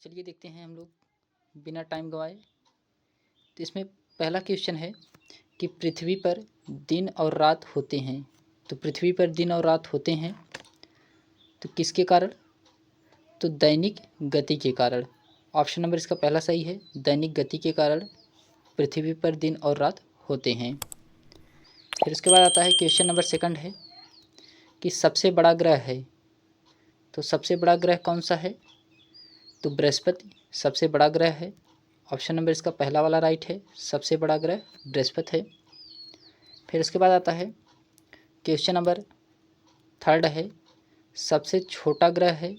चलिए देखते हैं हम लोग बिना टाइम गवाए। तो इसमें पहला क्वेश्चन है कि पृथ्वी पर दिन और रात होते हैं। तो पृथ्वी पर दिन और रात होते हैं तो किसके कारण? तो दैनिक गति के कारण। ऑप्शन नंबर इसका पहला सही है, दैनिक गति के कारण पृथ्वी पर दिन और रात होते हैं। फिर उसके बाद आता है क्वेश्चन नंबर सेकंड है कि सबसे बड़ा ग्रह है। तो सबसे बड़ा ग्रह कौन सा है? तो बृहस्पति सबसे बड़ा ग्रह है। ऑप्शन नंबर इसका पहला वाला राइट है, सबसे बड़ा ग्रह बृहस्पति है। फिर उसके बाद आता है क्वेश्चन नंबर थर्ड है, सबसे छोटा ग्रह है।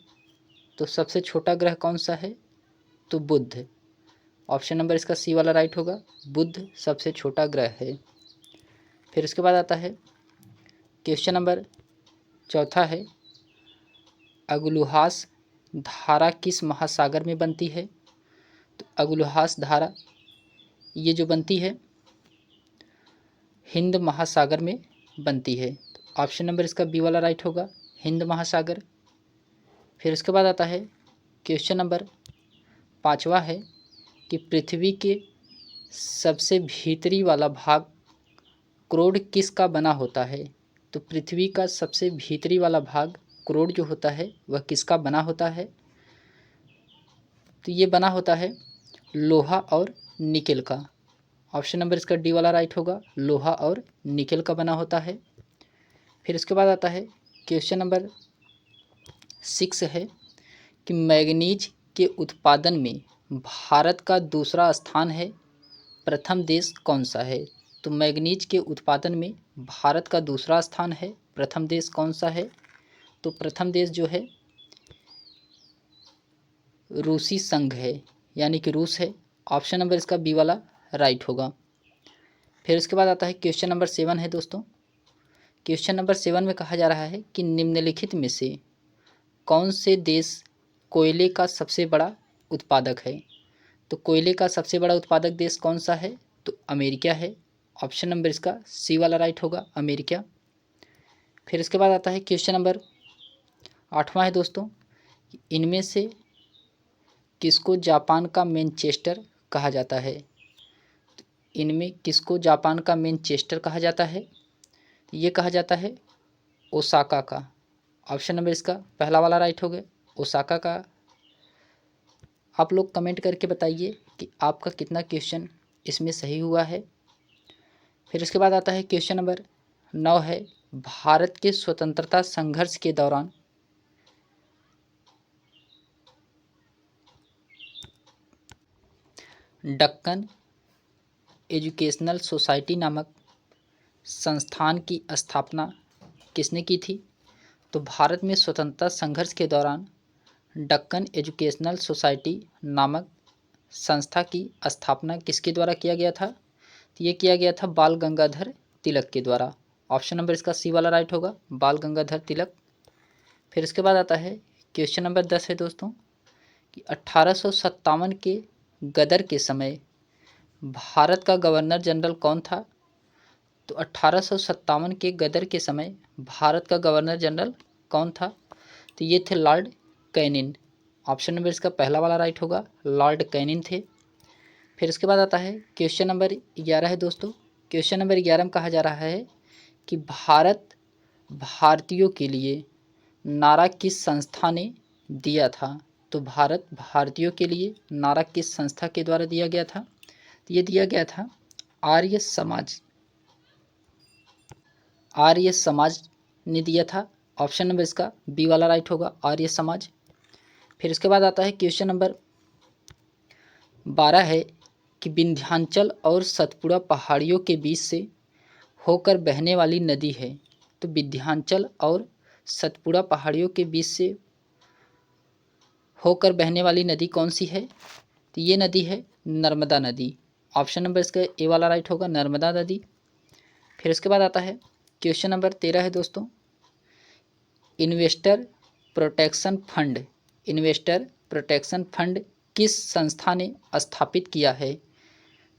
तो सबसे छोटा ग्रह कौन सा है? तो बुध। ऑप्शन नंबर इसका सी वाला राइट होगा, बुध सबसे छोटा ग्रह है। फिर उसके बाद आता है क्वेश्चन नंबर चौथा है, अगुलुहास धारा किस महासागर में बनती है? तो अगुलुहास धारा ये जो बनती है हिंद महासागर में बनती है। तो ऑप्शन नंबर इसका बी वाला राइट होगा, हिंद महासागर। फिर उसके बाद आता है क्वेश्चन नंबर पाँचवा है कि पृथ्वी के सबसे भीतरी वाला भाग करोड़ किसका बना होता है? तो पृथ्वी का सबसे भीतरी वाला भाग करोड़ जो होता है वह किसका बना होता है? तो ये बना होता है लोहा और निकेल का। ऑप्शन नंबर इसका डी वाला राइट होगा, लोहा और निकेल का बना होता है। फिर इसके बाद आता है क्वेश्चन नंबर 6 है कि मैग्नीज के उत्पादन में भारत का दूसरा स्थान है, प्रथम देश कौन सा है? तो मैग्नीज के उत्पादन में भारत का दूसरा स्थान है, प्रथम देश कौन सा है? तो प्रथम देश जो है रूसी संघ है, यानी कि रूस है। ऑप्शन नंबर इसका बी वाला राइट होगा। फिर उसके बाद आता है क्वेश्चन नंबर 7 है दोस्तों। क्वेश्चन नंबर 7 में कहा जा रहा है कि निम्नलिखित में से कौन से देश कोयले का सबसे बड़ा उत्पादक है? तो कोयले का सबसे बड़ा उत्पादक देश कौन सा है? तो अमेरिका है। ऑप्शन नंबर इसका सी वाला राइट होगा, अमेरिका। फिर इसके बाद आता है क्वेश्चन नंबर 8वां है दोस्तों, इनमें से किसको जापान का मैनचेस्टर कहा जाता है? इनमें किसको जापान का मैनचेस्टर कहा जाता है? ये कहा जाता है ओसाका का। ऑप्शन नंबर इसका पहला वाला राइट हो गया, ओसाका का। आप लोग कमेंट करके बताइए कि आपका कितना क्वेश्चन इसमें सही हुआ है। फिर उसके बाद आता है क्वेश्चन नंबर 9 है, भारत के स्वतंत्रता संघर्ष के दौरान दक्कन एजुकेशनल सोसाइटी नामक संस्थान की स्थापना किसने की थी? तो भारत में स्वतंत्रता संघर्ष के दौरान दक्कन एजुकेशनल सोसाइटी नामक संस्था की स्थापना किसके द्वारा किया गया था? तो ये किया गया था बाल गंगाधर तिलक के द्वारा। ऑप्शन नंबर इसका सी वाला राइट होगा, बाल गंगाधर तिलक। फिर इसके बाद आता है क्वेश्चन नंबर 10 है दोस्तों कि 1857 के गदर के समय भारत का गवर्नर जनरल कौन था? तो 1857 के गदर के समय भारत का गवर्नर जनरल कौन था? तो ये थे लॉर्ड कैनिन। ऑप्शन नंबर इसका पहला वाला राइट होगा, लॉर्ड कैनिन थे। फिर इसके बाद आता है क्वेश्चन नंबर 11 है दोस्तों। क्वेश्चन नंबर 11 में कहा जा रहा है कि भारत भारतीयों के लिए नारा किस संस्था ने दिया था? तो भारत भारतीयों के लिए नारा किस संस्था के द्वारा दिया गया था? तो ये दिया गया था आर्य समाज, आर्य समाज ने दिया था। ऑप्शन नंबर इसका बी वाला राइट होगा, आर्य समाज। फिर इसके बाद आता है क्वेश्चन नंबर 12 है कि विंध्याचल और सतपुड़ा पहाड़ियों के बीच से होकर बहने वाली नदी है। तो विंध्याचल और सतपुड़ा पहाड़ियों के बीच से होकर बहने वाली नदी कौन सी है? तो ये नदी है नर्मदा नदी। ऑप्शन नंबर इसका ए वाला राइट होगा, नर्मदा नदी। फिर इसके बाद आता है क्वेश्चन नंबर 13 है दोस्तों, investor protection fund, investor protection fund किस संस्था ने स्थापित किया है?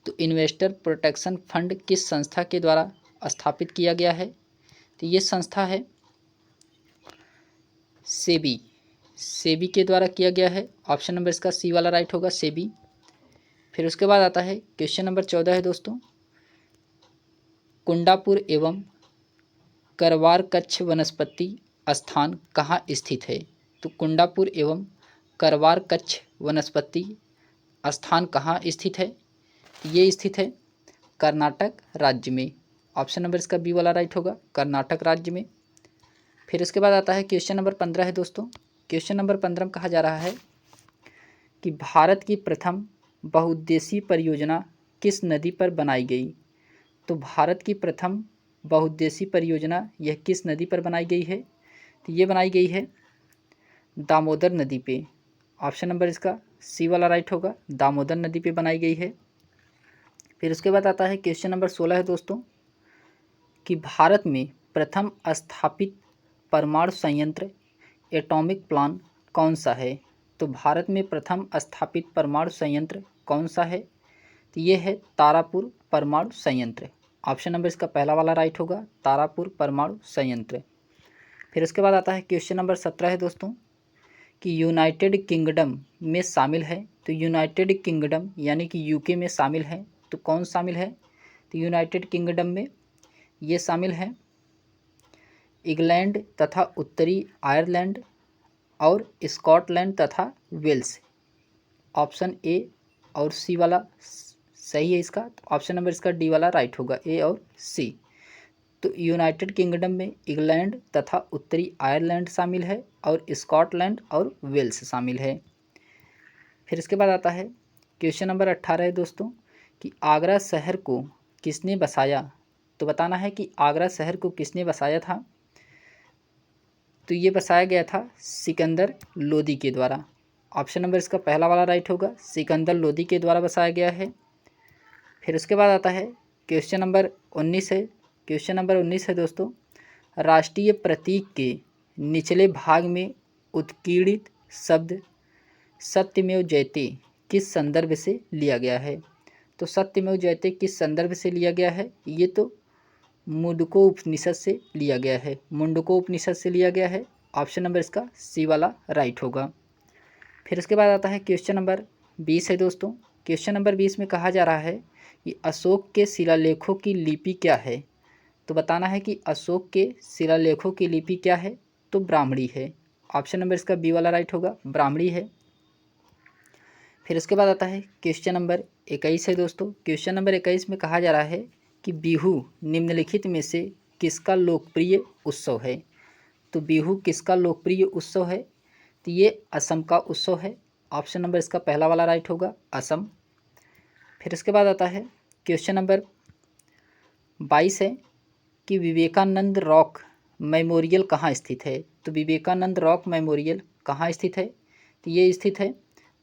तो इन्वेस्टर प्रोटेक्शन फंड किस संस्था के द्वारा स्थापित किया गया है? तो ये संस्था है सेबी, सेबी के द्वारा किया गया है। ऑप्शन नंबर इसका सी वाला राइट होगा, सेबी। फिर उसके बाद आता है क्वेश्चन नंबर 14 है दोस्तों, कुंडापुर एवं करवार कच्छ वनस्पति स्थान कहाँ स्थित है? तो कुंडापुर एवं करवार कच्छ वनस्पति स्थान कहाँ स्थित है? ये स्थित है कर्नाटक राज्य में। ऑप्शन नंबर इसका बी वाला राइट होगा, कर्नाटक राज्य में। फिर उसके बाद आता है क्वेश्चन नंबर 15 है दोस्तों। क्वेश्चन नंबर 15 में कहा जा रहा है कि भारत की प्रथम बहुउद्देशीय परियोजना किस नदी पर बनाई गई? तो भारत की प्रथम बहुउद्देशीय परियोजना यह किस नदी पर बनाई गई है? तो ये बनाई गई है दामोदर नदी पे। ऑप्शन नंबर इसका सी वाला राइट होगा, दामोदर नदी पे बनाई गई है। फिर उसके बाद आता है क्वेश्चन नंबर 16 है दोस्तों, कि भारत में प्रथम स्थापित परमाणु संयंत्र एटॉमिक प्लांट कौन सा है? तो भारत में प्रथम स्थापित परमाणु संयंत्र कौन सा है? तो ये है तारापुर परमाणु संयंत्र। ऑप्शन नंबर इसका पहला वाला राइट होगा, तारापुर परमाणु संयंत्र। फिर उसके बाद आता है क्वेश्चन नंबर 17 है दोस्तों, कि यूनाइटेड किंगडम में शामिल है। तो यूनाइटेड किंगडम यानी कि यूके में शामिल है, तो कौन शामिल है? तो यूनाइटेड किंगडम में ये शामिल है इंग्लैंड तथा उत्तरी आयरलैंड और स्कॉटलैंड तथा वेल्स। ऑप्शन ए और सी वाला सही है इसका। तो ऑप्शन नंबर इसका डी वाला राइट होगा, ए और सी। तो यूनाइटेड किंगडम में इंग्लैंड तथा उत्तरी आयरलैंड शामिल है और स्कॉटलैंड और वेल्स शामिल है। फिर इसके बाद आता है क्वेश्चन नंबर 18 है दोस्तों, कि आगरा शहर को किसने बसाया? तो बताना है कि आगरा शहर को किसने बसाया था। तो ये बसाया गया था सिकंदर लोदी के द्वारा। ऑप्शन नंबर इसका पहला वाला राइट होगा, सिकंदर लोदी के द्वारा बसाया गया है। फिर उसके बाद आता है क्वेश्चन नंबर 19 है। क्वेश्चन नंबर 19 है दोस्तों, राष्ट्रीय प्रतीक के निचले भाग में उत्कीर्णित शब्द सत्यमेव जयते किस संदर्भ से लिया गया है? तो सत्यमेव जयते किस संदर्भ से लिया गया है? ये तो मुंडको उपनिषद से लिया गया है, मुंडको उपनिषद से लिया गया है। ऑप्शन नंबर इसका सी वाला राइट होगा। फिर उसके बाद आता है क्वेश्चन नंबर 20 है दोस्तों। क्वेश्चन नंबर 20 में कहा जा रहा है कि अशोक के शिलालेखों की लिपि क्या है? तो बताना है कि अशोक के शिलालेखों की लिपि क्या है? तो ब्राह्मणी है। ऑप्शन नंबर इसका बी वाला राइट होगा, ब्राह्मणी है। फिर उसके बाद आता है क्वेश्चन नंबर 21 है दोस्तों। क्वेश्चन नंबर 21 में कहा जा रहा है कि बिहू निम्नलिखित में से किसका लोकप्रिय उत्सव है? तो बिहू किसका लोकप्रिय उत्सव है? तो ये असम का उत्सव है। ऑप्शन नंबर इसका पहला वाला राइट होगा, असम। फिर इसके बाद आता है क्वेश्चन नंबर 22 है कि विवेकानंद रॉक मेमोरियल कहाँ स्थित है? तो विवेकानंद रॉक मेमोरियल कहाँ स्थित है? तो ये स्थित है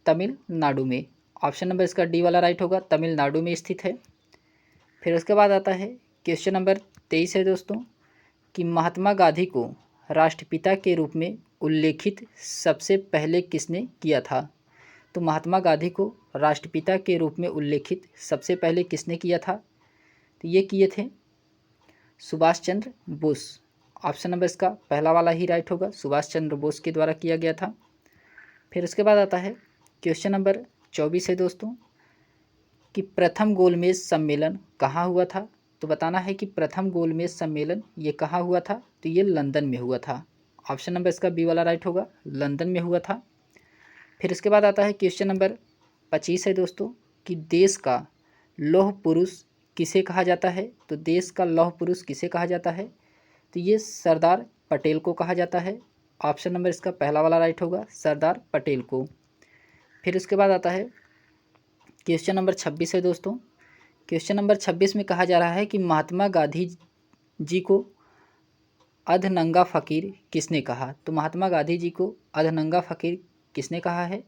तमिलनाडु में। ऑप्शन नंबर इसका डी वाला राइट होगा, तमिलनाडु में स्थित है। फिर उसके बाद आता है क्वेश्चन नंबर 23 है दोस्तों, कि महात्मा गांधी को राष्ट्रपिता के रूप में उल्लेखित सबसे पहले किसने किया था? तो महात्मा गांधी को राष्ट्रपिता के रूप में उल्लेखित सबसे पहले किसने किया था? तो ये किए थे सुभाष चंद्र बोस। ऑप्शन नंबर इसका पहला वाला ही राइट होगा, सुभाष चंद्र बोस के द्वारा किया गया था। फिर उसके बाद आता है क्वेश्चन नंबर 24 है दोस्तों, कि प्रथम गोलमेज सम्मेलन कहाँ हुआ था? तो बताना है कि प्रथम गोलमेज सम्मेलन ये कहाँ हुआ था? तो ये लंदन में हुआ था। ऑप्शन नंबर इसका बी वाला राइट होगा, लंदन में हुआ था। फिर इसके बाद आता है क्वेश्चन नंबर 25 है दोस्तों, कि देश का लौह पुरुष किसे कहा जाता है? तो देश का लौह पुरुष किसे कहा जाता है? तो ये सरदार पटेल को कहा जाता है। ऑप्शन नंबर इसका पहला वाला राइट होगा, सरदार पटेल को। फिर उसके बाद आता है क्वेश्चन नंबर 26 है दोस्तों। क्वेश्चन नंबर 26 में कहा जा रहा है कि महात्मा गांधी जी को अधनंगा फ़कीर किसने कहा? तो महात्मा गांधी जी को अधनंगा फ़कीर किसने कहा है?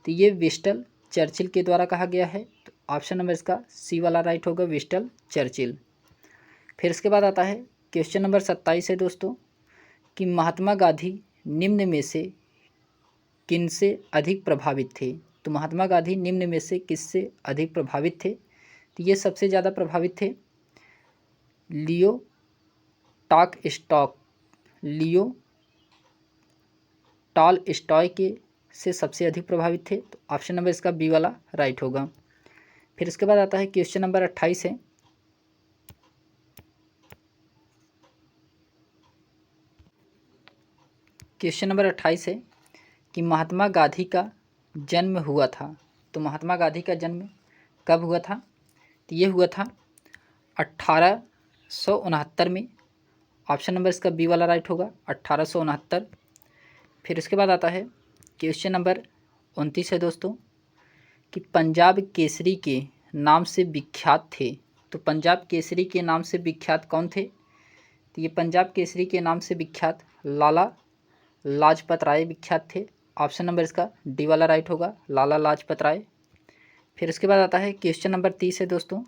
तो ये विस्टन चर्चिल के द्वारा कहा गया है। तो ऑप्शन नंबर इसका सी वाला राइट होगा, विस्टन चर्चिल। फिर इसके बाद आता है क्वेश्चन नंबर 27 है दोस्तों, कि महात्मा गांधी निम्न में से किनसे अधिक प्रभावित थे? तो महात्मा गांधी निम्न में से किससे अधिक प्रभावित थे? तो ये सबसे ज़्यादा प्रभावित थे लियो टॉल स्टॉय के से सबसे अधिक प्रभावित थे? तो ऑप्शन नंबर इसका बी वाला राइट होगा। फिर इसके बाद आता है क्वेश्चन नंबर 28 है। क्वेश्चन नंबर 28 है कि महात्मा गांधी का जन्म हुआ था। तो महात्मा गांधी का जन्म कब हुआ था? तो ये हुआ था 1869 में। ऑप्शन नंबर इसका बी वाला राइट होगा, 1869। फिर इसके बाद आता है क्वेश्चन नंबर 29 है दोस्तों कि पंजाब केसरी के नाम से विख्यात थे। तो पंजाब केसरी के नाम से विख्यात कौन थे? तो ये पंजाब केसरी के नाम से विख्यात लाला लाजपत राय विख्यात थे। ऑप्शन नंबर इसका डी वाला राइट होगा, लाला लाजपत राय। फिर इसके बाद आता है क्वेश्चन नंबर 30 है दोस्तों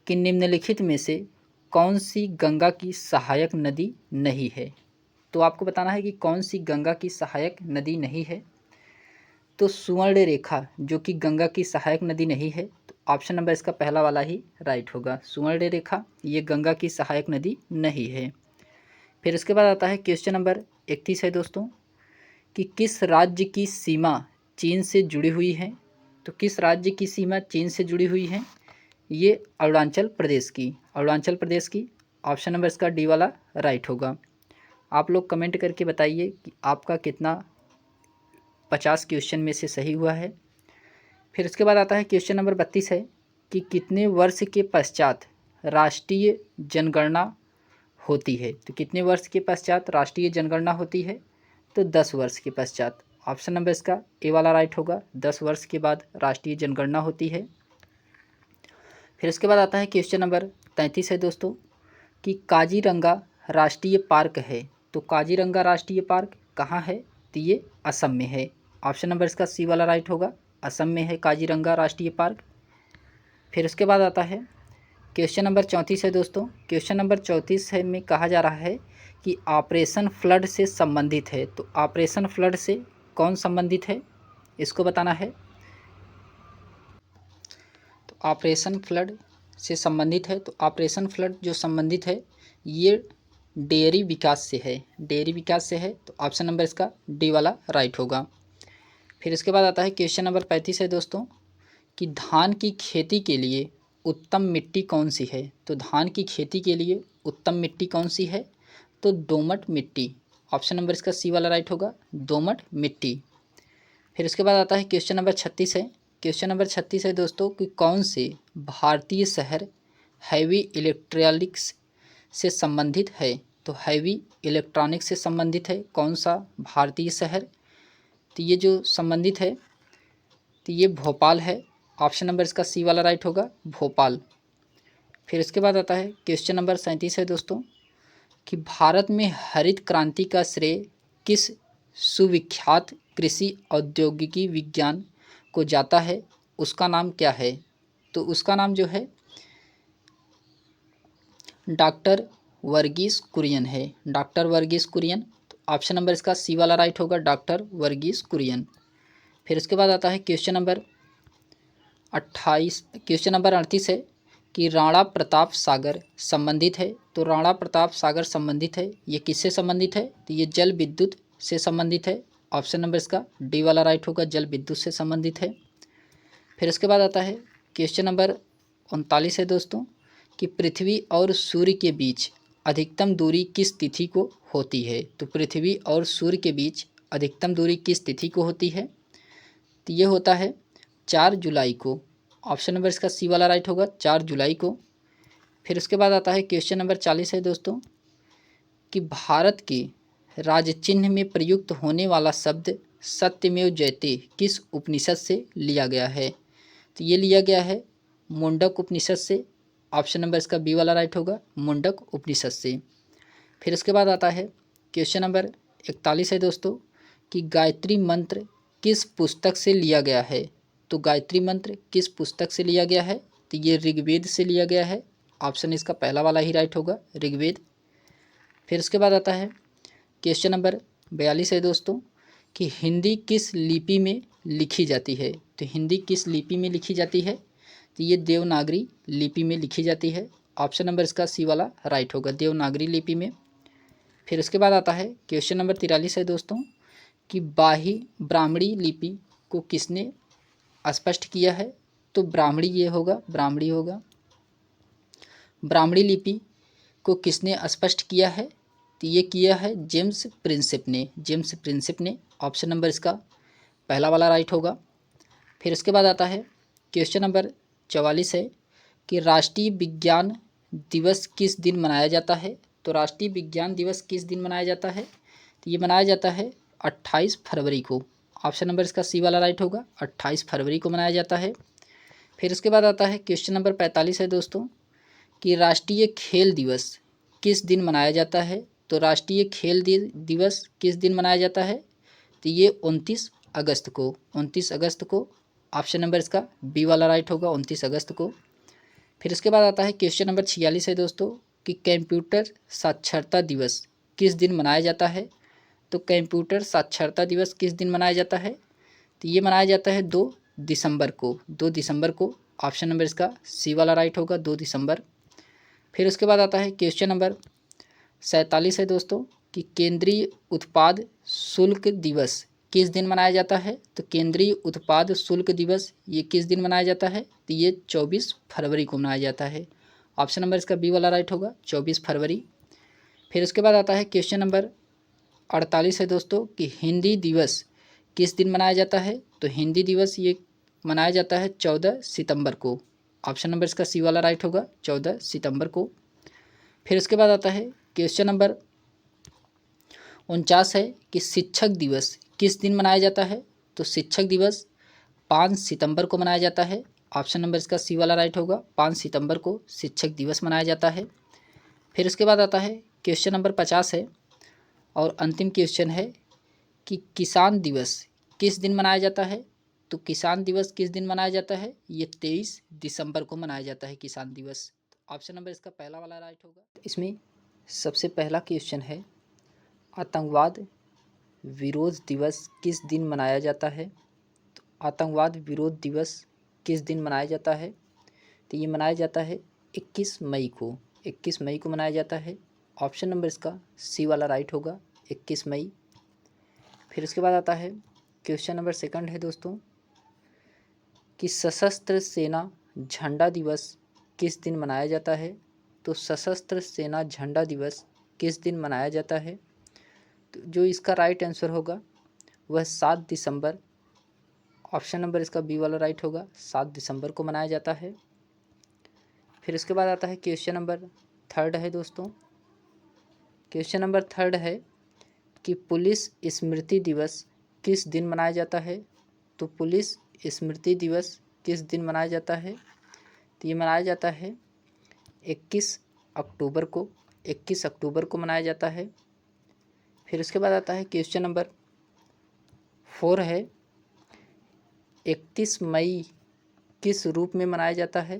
कि निम्नलिखित में से कौन सी गंगा की सहायक नदी नहीं है? तो आपको बताना है कि कौन सी गंगा की सहायक नदी नहीं है। तो सुवर्ण रेखा जो कि गंगा की सहायक नदी नहीं है, तो ऑप्शन नंबर इसका पहला वाला ही राइट होगा। सुवर्ण रेखा ये गंगा की सहायक नदी नहीं है। फिर इसके बाद आता है क्वेश्चन नंबर 31 है दोस्तों कि किस राज्य की सीमा चीन से जुड़ी हुई है? तो किस राज्य की सीमा चीन से जुड़ी हुई है? ये अरुणाचल प्रदेश की, अरुणाचल प्रदेश की। ऑप्शन नंबर इसका डी वाला राइट होगा। आप लोग कमेंट करके बताइए कि आपका कितना 50 क्वेश्चन में से सही हुआ है। फिर इसके बाद आता है क्वेश्चन नंबर 32 है कि कितने वर्ष के पश्चात राष्ट्रीय जनगणना होती है? तो कितने वर्ष के पश्चात राष्ट्रीय जनगणना होती है? तो 10 वर्ष के पश्चात। ऑप्शन नंबर इसका ए वाला राइट होगा, 10 वर्ष के बाद राष्ट्रीय जनगणना होती है। फिर इसके बाद आता है क्वेश्चन नंबर 33 है दोस्तों कि काजीरंगा राष्ट्रीय पार्क है। तो काजीरंगा राष्ट्रीय पार्क कहाँ है? तो ये असम में है। ऑप्शन नंबर इसका सी वाला राइट होगा, असम में है काजीरंगा राष्ट्रीय पार्क। फिर उसके बाद आता है क्वेश्चन नंबर 34 है दोस्तों। क्वेश्चन नंबर 34 है में कहा जा रहा है कि ऑपरेशन फ्लड से संबंधित है। तो ऑपरेशन फ्लड से कौन संबंधित है, इसको बताना है। तो ऑपरेशन फ्लड से संबंधित है, तो ऑपरेशन फ्लड जो संबंधित है ये डेयरी विकास से है, डेयरी विकास से है। तो ऑप्शन नंबर इसका डी वाला राइट होगा। फिर इसके बाद आता है क्वेश्चन नंबर 35 है दोस्तों कि धान की खेती के लिए उत्तम मिट्टी कौन सी है? तो धान की खेती के लिए उत्तम मिट्टी कौन सी है? तो दोमट मिट्टी। ऑप्शन नंबर इसका सी वाला राइट होगा, दोमट मिट्टी। फिर इसके बाद आता है क्वेश्चन नंबर 36 है। क्वेश्चन नंबर 36 है दोस्तों कि कौन से भारतीय शहर हैवी इलेक्ट्रॉनिक्स से संबंधित है? तो हैवी इलेक्ट्रॉनिक्स से संबंधित है कौन सा भारतीय शहर? तो ये जो संबंधित है तो ये भोपाल है। ऑप्शन नंबर इसका सी वाला राइट होगा, भोपाल। फिर इसके बाद आता है क्वेश्चन नंबर 37 है दोस्तों कि भारत में हरित क्रांति का श्रेय किस सुविख्यात कृषि औद्योगिकी विज्ञान को जाता है? उसका नाम क्या है? तो उसका नाम जो है डॉक्टर वर्गीस कुरियन है, डॉक्टर वर्गीस कुरियन। तो ऑप्शन नंबर इसका सी वाला राइट होगा, डॉक्टर वर्गीस कुरियन। फिर इसके बाद आता है क्वेश्चन नंबर 38 है कि राणा प्रताप सागर संबंधित है। तो राणा प्रताप सागर संबंधित है, ये किससे संबंधित है? तो ये जल विद्युत से संबंधित है। ऑप्शन नंबर इसका डी वाला राइट होगा, जल विद्युत से संबंधित है। फिर इसके बाद आता है क्वेश्चन नंबर 39 है दोस्तों कि पृथ्वी और सूर्य के बीच अधिकतम दूरी किस तिथि को होती है? तो पृथ्वी और सूर्य के बीच अधिकतम दूरी किस तिथि को होती है? तो ये होता है 4 जुलाई को। ऑप्शन नंबर इसका सी वाला राइट होगा, 4 जुलाई को। फिर उसके बाद आता है क्वेश्चन नंबर 40 है दोस्तों कि भारत के राजचिन्ह में प्रयुक्त होने वाला शब्द सत्यमेव जयते किस उपनिषद से लिया गया है? तो ये लिया गया है मुंडक उपनिषद से। ऑप्शन नंबर इसका बी वाला राइट होगा, मुंडक उपनिषद से। फिर इसके बाद आता है क्वेश्चन नंबर 41 है दोस्तों कि गायत्री मंत्र किस पुस्तक से लिया गया है? तो गायत्री मंत्र किस पुस्तक से लिया गया है? तो ये ऋग्वेद से लिया गया है। ऑप्शन इसका पहला वाला ही राइट होगा, ऋग्वेद। फिर उसके बाद आता है क्वेश्चन नंबर 42 है दोस्तों कि हिंदी किस लिपि में लिखी जाती है? तो हिंदी किस लिपि में लिखी जाती है? तो ये देवनागरी लिपि में लिखी जाती है। ऑप्शन नंबर इसका सी वाला राइट होगा, देवनागरी लिपि में। फिर उसके बाद आता है क्वेश्चन नंबर 43 है दोस्तों कि बाही ब्राह्मणी लिपि को किसने स्पष्ट किया है? तो ब्राह्मणी ये होगा, ब्राह्मणी होगा। ब्राह्मणी लिपि को किसने स्पष्ट किया है? तो ये किया है जेम्स प्रिंसेप ने, जेम्स प्रिंसेप ने। ऑप्शन नंबर इसका पहला वाला राइट होगा। फिर उसके बाद आता है क्वेश्चन नंबर 44 है कि राष्ट्रीय विज्ञान दिवस किस दिन मनाया जाता है? तो राष्ट्रीय विज्ञान दिवस किस दिन मनाया जाता है? तो ये मनाया जाता है 28 फरवरी को। ऑप्शन नंबर इसका सी वाला राइट होगा, 28 फरवरी को मनाया जाता है। फिर उसके बाद आता है क्वेश्चन नंबर 45 है दोस्तों कि राष्ट्रीय खेल दिवस किस दिन मनाया जाता है? तो राष्ट्रीय खेल दिवस किस दिन मनाया जाता है? तो ये 29 अगस्त को, 29 अगस्त को। ऑप्शन नंबर इसका बी वाला राइट होगा, 29 अगस्त को। फिर उसके बाद आता है क्वेश्चन नंबर 46 है दोस्तों कि कंप्यूटर साक्षरता दिवस किस दिन मनाया जाता है? तो कंप्यूटर साक्षरता दिवस किस दिन मनाया जाता है? तो ये मनाया जाता है 2 दिसंबर को, 2 दिसंबर को। ऑप्शन नंबर इसका सी वाला राइट होगा, 2 दिसंबर। फिर उसके बाद आता है क्वेश्चन नंबर 47 है दोस्तों कि केंद्रीय उत्पाद शुल्क दिवस किस दिन मनाया जाता है? तो केंद्रीय उत्पाद शुल्क दिवस ये किस दिन मनाया जाता है? तो ये 24 फरवरी को मनाया जाता है। ऑप्शन नंबर इसका बी वाला राइट होगा, 24 फरवरी। फिर उसके बाद आता है क्वेश्चन नंबर 48 है दोस्तों कि हिंदी दिवस किस दिन मनाया जाता है? तो हिंदी दिवस ये मनाया जाता है 14 सितंबर को। ऑप्शन नंबर इसका सी वाला राइट होगा, 14 सितंबर को। फिर उसके बाद आता है क्वेश्चन नंबर 49 है कि शिक्षक दिवस किस दिन मनाया जाता है? तो शिक्षक दिवस 5 सितंबर को मनाया जाता है। ऑप्शन नंबर इसका सी वाला राइट होगा, 5 सितंबर को शिक्षक दिवस मनाया जाता है। फिर उसके बाद आता है क्वेश्चन नंबर 50 है और अंतिम क्वेश्चन है कि किसान दिवस किस दिन मनाया जाता है? तो किसान दिवस किस दिन मनाया जाता है? ये 23 दिसंबर को मनाया जाता है किसान दिवस। ऑप्शन नंबर इसका पहला वाला राइट होगा। इसमें सबसे पहला क्वेश्चन है आतंकवाद विरोध दिवस किस दिन मनाया जाता है? तो आतंकवाद विरोध दिवस किस दिन मनाया जाता है? तो ये मनाया जाता है 21 मई को, 21 मई को मनाया जाता है। ऑप्शन नंबर इसका सी वाला राइट होगा, 21 मई। फिर उसके बाद आता है क्वेश्चन नंबर सेकंड है दोस्तों कि सशस्त्र सेना झंडा दिवस किस दिन मनाया जाता है? तो सशस्त्र सेना झंडा दिवस किस दिन मनाया जाता है? तो जो इसका राइट आंसर होगा वह 7 दिसंबर। ऑप्शन नंबर इसका बी वाला राइट होगा, 7 दिसंबर को मनाया जाता है। फिर उसके बाद आता है क्वेश्चन नंबर थर्ड है दोस्तों। क्वेश्चन नंबर थर्ड है कि पुलिस स्मृति दिवस किस दिन मनाया जाता है? तो पुलिस स्मृति दिवस किस दिन मनाया जाता है? तो ये मनाया जाता है 21 अक्टूबर को, 21 अक्टूबर को मनाया जाता है। फिर उसके बाद आता है क्वेश्चन नंबर 4 है 31 मई किस रूप में मनाया जाता है?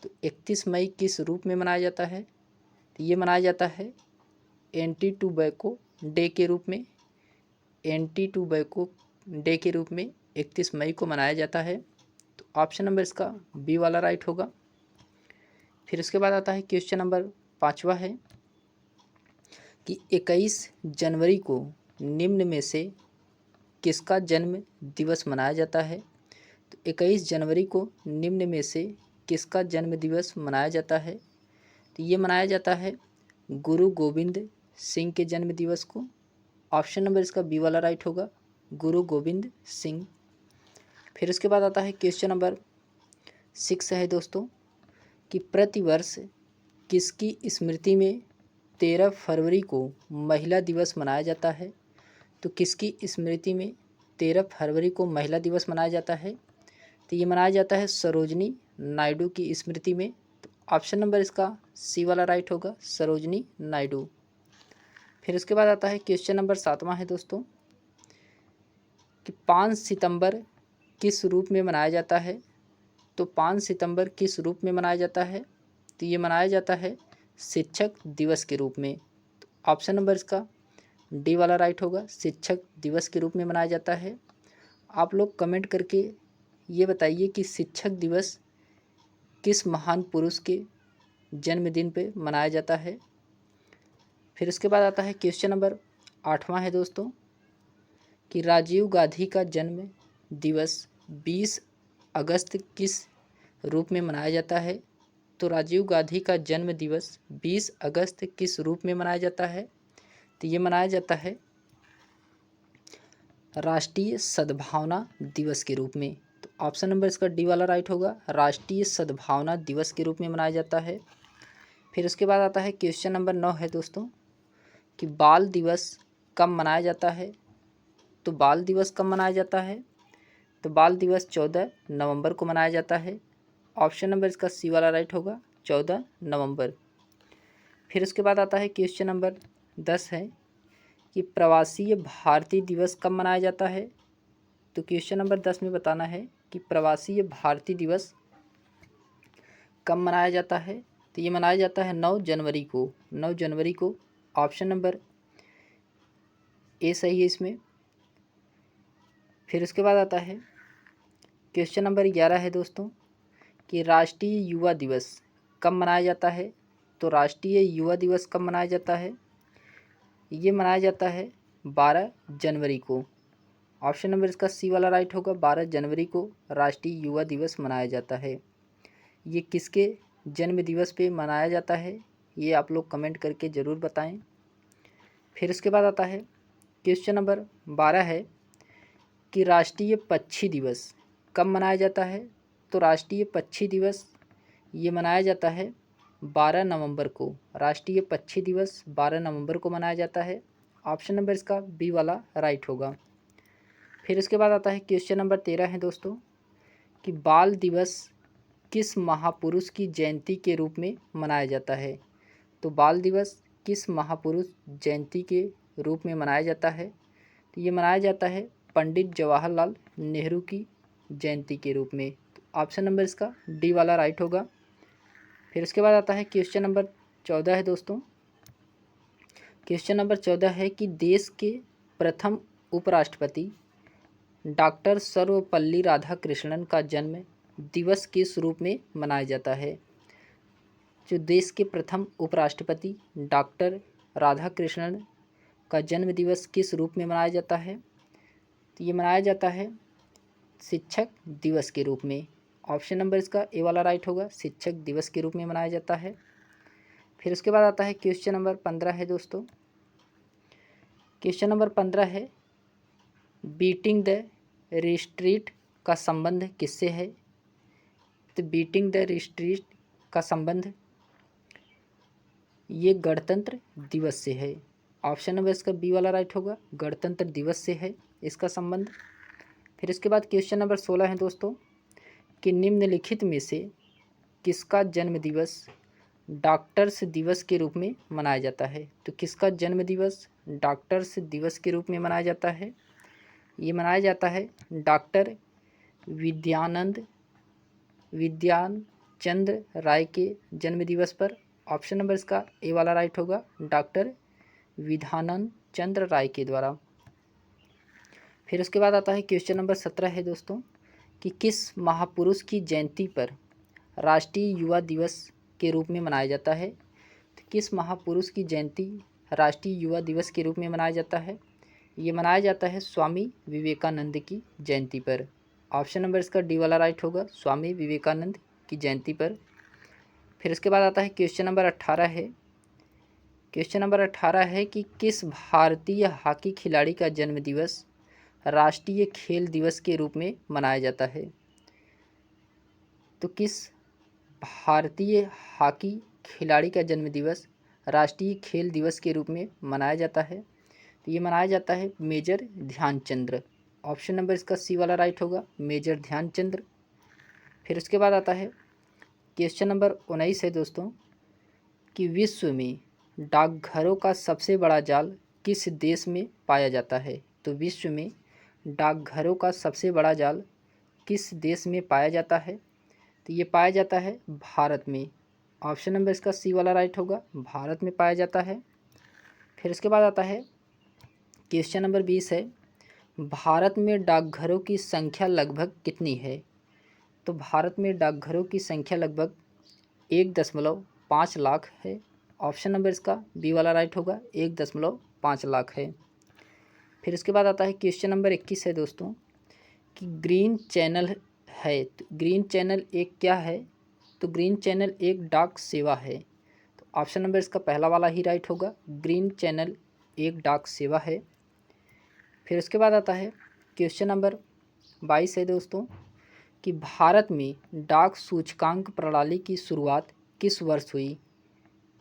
तो 31 मई किस रूप में मनाया जाता है? तो ये मनाया जाता है एंटी टोबैको डे के रूप में, एंटी टोबैको डे के रूप में 31 मई को मनाया जाता है। तो ऑप्शन नंबर इसका बी वाला राइट होगा। फिर उसके बाद आता है क्वेश्चन नंबर 5वां है कि 21 जनवरी को निम्न में से किसका जन्म दिवस मनाया जाता है? तो 21 जनवरी को निम्न में से किसका जन्म दिवस मनाया जाता है? तो ये मनाया जाता है गुरु गोविंद सिंह के जन्म दिवस को। ऑप्शन नंबर इसका बी वाला राइट होगा, गुरु गोविंद सिंह। फिर उसके बाद आता है क्वेश्चन नंबर 6 है दोस्तों कि प्रतिवर्ष किसकी स्मृति में 13 फरवरी को महिला दिवस मनाया जाता है? तो किसकी स्मृति में 13 फरवरी को महिला दिवस मनाया जाता है? तो ये मनाया जाता है सरोजनी नायडू की स्मृति में। तो ऑप्शन नंबर इसका सी वाला राइट होगा, सरोजनी नायडू। फिर उसके बाद आता है क्वेश्चन नंबर 7वां है दोस्तों कि 5 सितंबर किस रूप में मनाया जाता है? तो 5 सितंबर किस रूप में मनाया जाता है? तो ये मनाया जाता है शिक्षक दिवस के रूप में। तो ऑप्शन नंबर इसका डी वाला राइट होगा, शिक्षक दिवस के रूप में मनाया जाता है। आप लोग कमेंट करके ये बताइए कि शिक्षक दिवस किस महान पुरुष के जन्मदिन पे मनाया जाता है। फिर उसके बाद आता है क्वेश्चन नंबर 8वां है दोस्तों कि राजीव गांधी का जन्म दिवस 20 अगस्त किस रूप में मनाया जाता है? तो राजीव गांधी का जन्म दिवस 20 अगस्त किस रूप में मनाया जाता है? तो ये मनाया जाता है राष्ट्रीय सद्भावना दिवस के रूप में। तो ऑप्शन नंबर इसका डी वाला राइट होगा, राष्ट्रीय सद्भावना दिवस के रूप में मनाया जाता है। फिर उसके बाद आता है क्वेश्चन नंबर 9 है दोस्तों कि बाल दिवस कब मनाया जाता है? तो बाल दिवस कब मनाया जाता है? तो बाल दिवस 14 नवंबर को मनाया जाता है। ऑप्शन नंबर इसका सी वाला राइट होगा, 14 नवंबर। फिर उसके बाद आता है क्वेश्चन नंबर 10 है कि प्रवासी भारतीय दिवस कब मनाया जाता है? तो क्वेश्चन नंबर 10 में बताना है कि प्रवासी भारतीय दिवस कब मनाया जाता है? तो ये मनाया जाता है 9 जनवरी को, 9 जनवरी को। ऑप्शन नंबर ए सही है इसमें। फिर उसके बाद आता है क्वेश्चन नंबर 11 है दोस्तों कि राष्ट्रीय युवा दिवस कब मनाया जाता है? तो राष्ट्रीय युवा दिवस कब मनाया जाता है? ये मनाया जाता है 12 जनवरी को। ऑप्शन नंबर इसका सी वाला राइट होगा, 12 जनवरी को राष्ट्रीय युवा दिवस मनाया जाता है। ये किसके जन्म दिवस पे मनाया जाता है, ये आप लोग कमेंट करके ज़रूर बताएं। फिर उसके बाद आता है क्वेश्चन नंबर 12 है कि राष्ट्रीय पक्षी दिवस कब मनाया जाता है? तो राष्ट्रीय पक्षी दिवस ये मनाया जाता है 12 नवंबर को। राष्ट्रीय पक्षी दिवस 12 नवंबर को मनाया जाता है। ऑप्शन नंबर इसका बी वाला राइट होगा। फिर उसके बाद आता है क्वेश्चन नंबर 13 है दोस्तों कि बाल दिवस किस महापुरुष की जयंती के रूप में मनाया जाता है? तो बाल दिवस किस महापुरुष जयंती के रूप में मनाया जाता है? तो ये मनाया जाता है पंडित जवाहरलाल नेहरू की जयंती के रूप में। तो ऑप्शन नंबर इसका डी वाला राइट होगा। फिर उसके बाद आता है क्वेश्चन नंबर 14 है दोस्तों। क्वेश्चन नंबर 14 है कि देश के प्रथम उपराष्ट्रपति डॉक्टर सर्वपल्ली राधाकृष्णन का जन्म दिवस किस रूप में मनाया जाता है? जो देश के प्रथम उपराष्ट्रपति डॉक्टर राधाकृष्णन का जन्म दिवस किस रूप में मनाया जाता है? तो ये मनाया जाता है शिक्षक दिवस के रूप में। ऑप्शन नंबर इसका ए वाला राइट होगा, शिक्षक दिवस के रूप में मनाया जाता है। फिर उसके बाद आता है क्वेश्चन नंबर 15 है दोस्तों। क्वेश्चन नंबर 15 है बीटिंग द रिट्रीट का संबंध किससे है? तो बीटिंग द रिट्रीट का संबंध ये गणतंत्र दिवस से है। ऑप्शन नंबर इसका बी वाला राइट होगा, गणतंत्र दिवस से है इसका संबंध। फिर इसके बाद क्वेश्चन नंबर 16 है दोस्तों कि निम्नलिखित में से किसका जन्म दिवस डॉक्टर्स दिवस के रूप में मनाया जाता है? तो किसका जन्म दिवस डॉक्टर्स दिवस के रूप में मनाया जाता है? ये मनाया जाता है डॉक्टर विद्यानचंद्र राय के जन्म दिवस पर। ऑप्शन नंबर इसका ए वाला राइट होगा, डॉक्टर विधानंद चंद्र राय के द्वारा। फिर उसके बाद आता है क्वेश्चन नंबर 17 है दोस्तों कि किस महापुरुष की जयंती पर राष्ट्रीय युवा दिवस के रूप में मनाया जाता है? तो किस महापुरुष की जयंती राष्ट्रीय युवा दिवस के रूप में मनाया जाता है? ये मनाया जाता है स्वामी विवेकानंद की जयंती पर। ऑप्शन नंबर इसका डी वाला राइट होगा, स्वामी विवेकानंद की जयंती पर। फिर उसके बाद आता है क्वेश्चन नंबर 18 है। क्वेश्चन नंबर 18 है कि किस भारतीय हॉकी खिलाड़ी का जन्म दिवस राष्ट्रीय खेल दिवस के रूप में मनाया जाता है? तो किस भारतीय हॉकी खिलाड़ी का जन्म दिवस राष्ट्रीय खेल दिवस के रूप में मनाया जाता है? तो ये मनाया जाता है मेजर ध्यानचंद्र। ऑप्शन नंबर इसका सी वाला राइट होगा, मेजर ध्यानचंद्र। फिर उसके बाद आता है क्वेश्चन नंबर 19 है दोस्तों कि विश्व में डाकघरों का सबसे बड़ा जाल किस देश में पाया जाता है? तो विश्व में डाकघरों का सबसे बड़ा जाल किस देश में पाया जाता है? तो ये पाया जाता है भारत में। ऑप्शन नंबर इसका सी वाला राइट होगा, भारत में पाया जाता है। फिर उसके बाद आता है क्वेश्चन नंबर 20 है भारत में डाकघरों की संख्या लगभग कितनी है? तो भारत में डाकघरों की संख्या लगभग 1.5 लाख है। ऑप्शन नंबर इसका बी वाला राइट होगा, 1.5 लाख है। फिर उसके बाद आता है क्वेश्चन नंबर 21 है दोस्तों कि ग्रीन चैनल है, तो ग्रीन चैनल एक क्या है? तो ग्रीन चैनल एक डाक सेवा है। तो ऑप्शन नंबर इसका पहला वाला ही राइट होगा, ग्रीन चैनल एक डाक सेवा है। फिर उसके बाद आता है क्वेश्चन नंबर 22 है दोस्तों कि भारत में डाक सूचकांक प्रणाली की शुरुआत किस वर्ष हुई?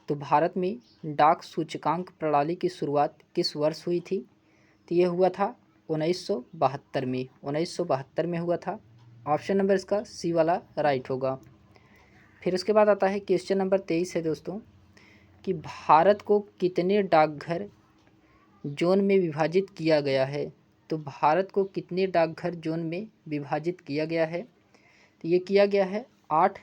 तो भारत में डाक सूचकांक प्रणाली की शुरुआत किस वर्ष हुई थी? तो ये हुआ था 1972 में, 1972 में हुआ था। ऑप्शन नंबर इसका सी वाला राइट होगा। फिर उसके बाद आता है क्वेश्चन नंबर 23 है दोस्तों कि भारत को कितने डाकघर जोन में विभाजित किया गया है? तो भारत को कितने डाकघर जोन में विभाजित किया गया है? तो ये किया गया है 8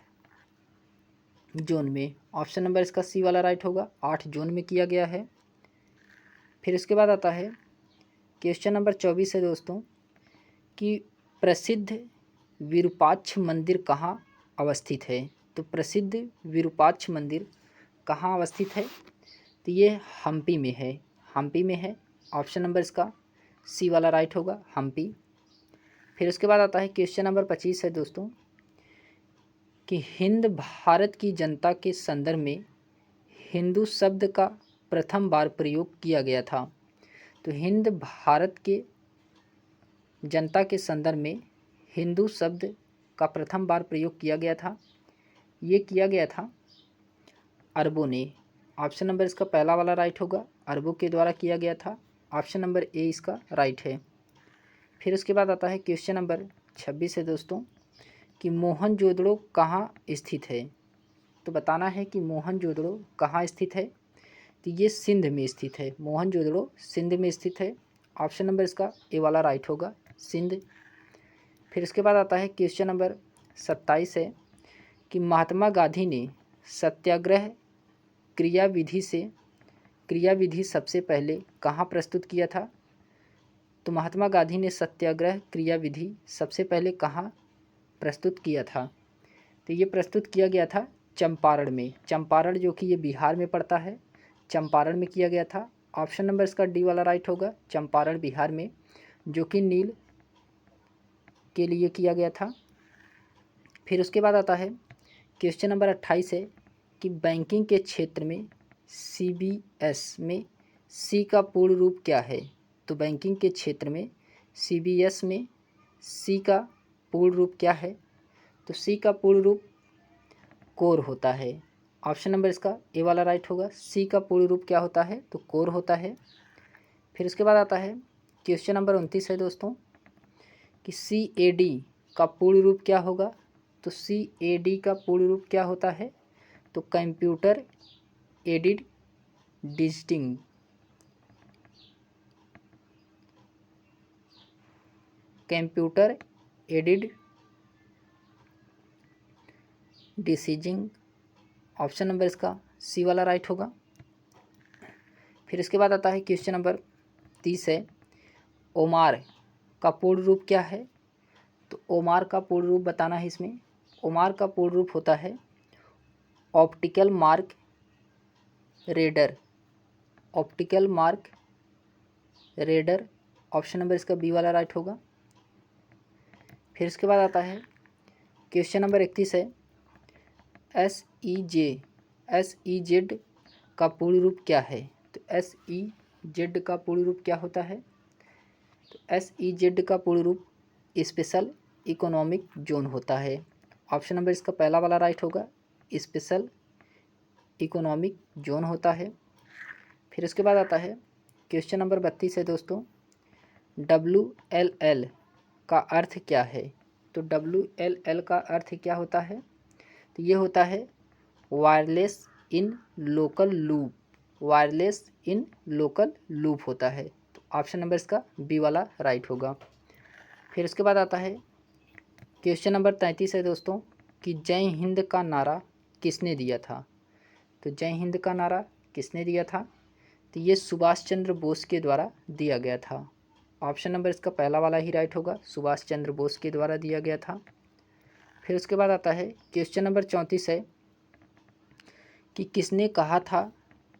जोन में। ऑप्शन नंबर इसका सी वाला राइट होगा, 8 जोन में किया गया है। फिर इसके बाद आता है क्वेश्चन नंबर 24 है दोस्तों कि प्रसिद्ध विरूपाक्ष मंदिर कहाँ अवस्थित है? तो प्रसिद्ध विरूपाक्ष मंदिर कहाँ अवस्थित है? तो ये हम्पी में है, हम्पी में है। ऑप्शन नंबर इसका सी वाला राइट होगा, हम्पी। फिर उसके बाद आता है क्वेश्चन नंबर 25 है दोस्तों कि हिंद भारत की जनता के संदर्भ में हिंदू शब्द का प्रथम बार प्रयोग किया गया था। तो हिंद भारत के जनता के संदर्भ में हिंदू शब्द का प्रथम बार प्रयोग किया गया था, ये किया गया था अरबों ने। ऑप्शन नंबर इसका पहला वाला राइट होगा, अरबों के द्वारा किया गया था। ऑप्शन नंबर ए इसका राइट है। फिर उसके बाद आता है क्वेश्चन नंबर 26 है दोस्तों कि मोहनजोदड़ो कहाँ स्थित है? तो बताना है कि मोहनजोदड़ो कहाँ स्थित है? तो ये सिंध में स्थित है, मोहनजोदड़ो सिंध में स्थित है। ऑप्शन नंबर इसका ए वाला राइट होगा, सिंध। फिर उसके बाद आता है क्वेश्चन नंबर 27 है कि महात्मा गांधी ने सत्याग्रह क्रियाविधि सबसे पहले कहाँ प्रस्तुत किया था? तो महात्मा गांधी ने सत्याग्रह क्रियाविधि सबसे पहले कहाँ प्रस्तुत किया था? तो ये प्रस्तुत किया गया था चंपारण में, चंपारण जो कि ये बिहार में पड़ता है, चंपारण में किया गया था। ऑप्शन नंबर इसका डी वाला राइट होगा, चंपारण बिहार में, जो कि नील के लिए किया गया था। फिर उसके बाद आता है क्वेश्चन नंबर 28 है कि बैंकिंग के क्षेत्र में CBS में सी का पूर्ण रूप क्या है? तो बैंकिंग के क्षेत्र में CBS में सी का पूर्ण रूप क्या है? तो सी का पूर्ण रूप कोर होता है। ऑप्शन नंबर इसका ए वाला राइट होगा, सी का पूर्ण रूप क्या होता है? तो कोर होता है। फिर उसके बाद आता है क्वेश्चन नंबर 29 है दोस्तों कि CAD का पूर्ण रूप क्या होगा? तो CAD का पूर्ण रूप क्या होता है? तो computer aided digitising, computer aided designing. Option number इसका सी वाला राइट होगा। फिर इसके बाद आता है क्वेश्चन नंबर 30 है ओमार का पूर्ण रूप क्या है? तो ओमार का पूर्ण रूप बताना है इसमें। ओमार का पूर्ण रूप होता है optical mark raider, optical mark raider. Option number इसका बी वाला राइट होगा। फिर इसके बाद आता है क्वेश्चन नंबर 31 है SEZ का पूर्ण रूप क्या है? तो SEZ का पूर्ण रूप क्या होता है? तो SEZ का पूर्ण रूप स्पेशल इकोनॉमिक जोन होता है। ऑप्शन नंबर इसका पहला वाला राइट होगा, स्पेशल इकोनॉमिक जोन होता है। फिर उसके बाद आता है क्वेश्चन नंबर 32 है दोस्तों WLL का अर्थ क्या है? तो WLL का अर्थ क्या होता है? तो ये होता है wireless in local loop, wireless in local loop होता है। तो ऑप्शन नंबर इसका बी वाला राइट होगा। फिर उसके बाद आता है क्वेश्चन नंबर 33 है दोस्तों कि जय हिंद का नारा किसने दिया था? तो जय हिंद का नारा किसने दिया था? तो ये सुभाष चंद्र बोस के द्वारा दिया गया था। ऑप्शन नंबर इसका पहला वाला ही राइट होगा, सुभाष चंद्र बोस के द्वारा दिया गया था। फिर उसके बाद आता है क्वेश्चन नंबर 34 है कि किसने कहा था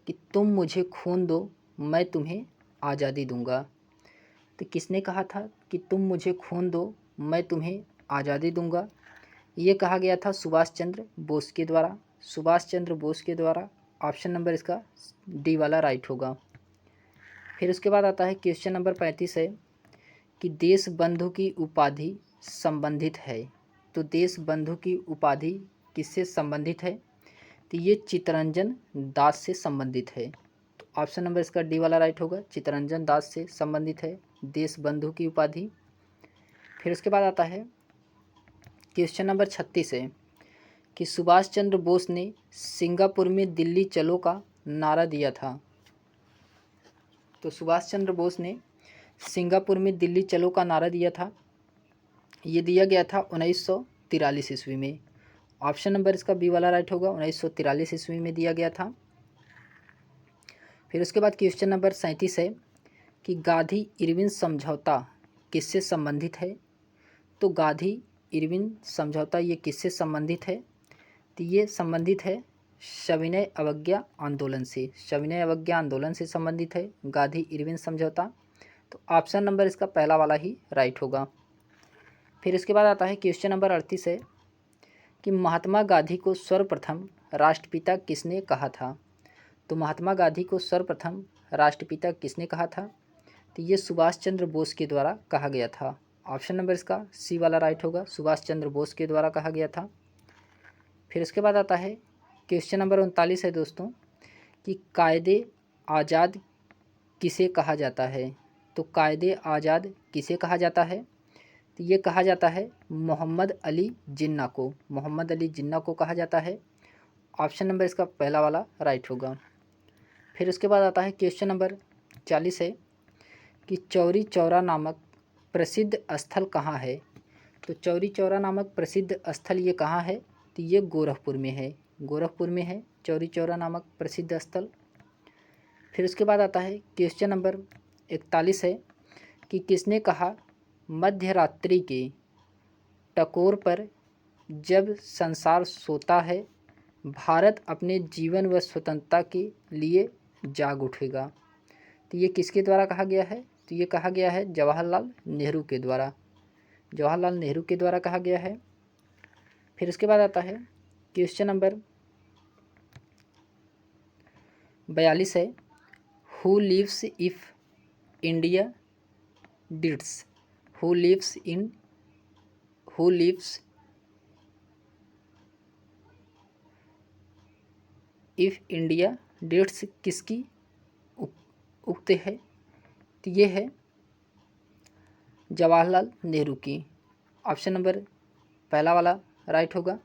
कि तुम मुझे खून दो मैं तुम्हें आज़ादी दूंगा? तो किसने कहा था कि तुम मुझे खून दो मैं तुम्हें आज़ादी दूंगा? ये कहा गया था सुभाष चंद्र बोस के द्वारा। सुभाष चंद्र बोस के द्वारा। ऑप्शन नंबर इसका डी वाला राइट होगा। फिर उसके बाद आता है क्वेश्चन नंबर 35 है कि देश बंधु की उपाधि संबंधित है। तो देश बंधु की उपाधि किससे संबंधित है? तो ये चित्तरंजन दास से संबंधित है। तो ऑप्शन नंबर इसका डी वाला राइट होगा, चित्तरंजन दास से संबंधित है देश बंधु की उपाधि। फिर उसके बाद आता है क्वेश्चन नंबर 36 है कि सुभाष चंद्र बोस ने सिंगापुर में दिल्ली चलो का नारा दिया था। तो सुभाष चंद्र बोस ने सिंगापुर में दिल्ली चलो का नारा दिया था। ये दिया गया था 1943 ईस्वी में। ऑप्शन नंबर इसका बी वाला राइट होगा, 1943 ईस्वी में दिया गया था। फिर उसके बाद क्वेश्चन नंबर 37 है कि गांधी इरविन समझौता किससे संबंधित है? तो गांधी इरविन समझौता ये किससे संबंधित है? तो ये संबंधित है सविनय अवज्ञा आंदोलन से। सविनय अवज्ञा आंदोलन से संबंधित है गांधी इरविन समझौता। तो ऑप्शन नंबर इसका पहला वाला ही राइट होगा। फिर इसके बाद आता है क्वेश्चन नंबर 38 है कि महात्मा गांधी को सर्वप्रथम राष्ट्रपिता किसने कहा था? तो महात्मा गांधी को सर्वप्रथम राष्ट्रपिता किसने कहा था? तो ये सुभाष चंद्र बोस के द्वारा कहा गया था। ऑप्शन नंबर इसका सी वाला राइट होगा, सुभाष चंद्र बोस के द्वारा कहा गया था। फिर उसके बाद आता है क्वेश्चन नंबर 39 है दोस्तों कि कायदे आज़ाद किसे कहा जाता है? तो कायदे आज़ाद किसे कहा जाता है? तो ये कहा जाता है मोहम्मद अली जिन्ना को। मोहम्मद अली जिन्ना को कहा जाता है। ऑप्शन नंबर इसका पहला वाला राइट होगा। फिर उसके बाद आता है क्वेश्चन नंबर 40 है कि चौरी चौरा नामक प्रसिद्ध स्थल कहाँ है? तो चौरी चौरा नामक प्रसिद्ध स्थल ये कहाँ है? तो ये गोरखपुर में है। गोरखपुर में है चौरी चौरा नामक प्रसिद्ध स्थल। फिर उसके बाद आता है क्वेश्चन नंबर 41 है कि किसने कहा मध्य रात्रि के टकोर पर जब संसार सोता है भारत अपने जीवन व स्वतंत्रता के लिए जाग उठेगा? तो ये किसके द्वारा कहा गया है? तो ये कहा गया है जवाहरलाल नेहरू के द्वारा। जवाहरलाल नेहरू के द्वारा कहा गया है। फिर उसके बाद आता है क्वेश्चन नंबर 42 है who lives if India dies. Who lives if India dies किसकी उक्ति है? तो ये है जवाहरलाल नेहरू की। ऑप्शन नंबर पहला वाला राइट होगा।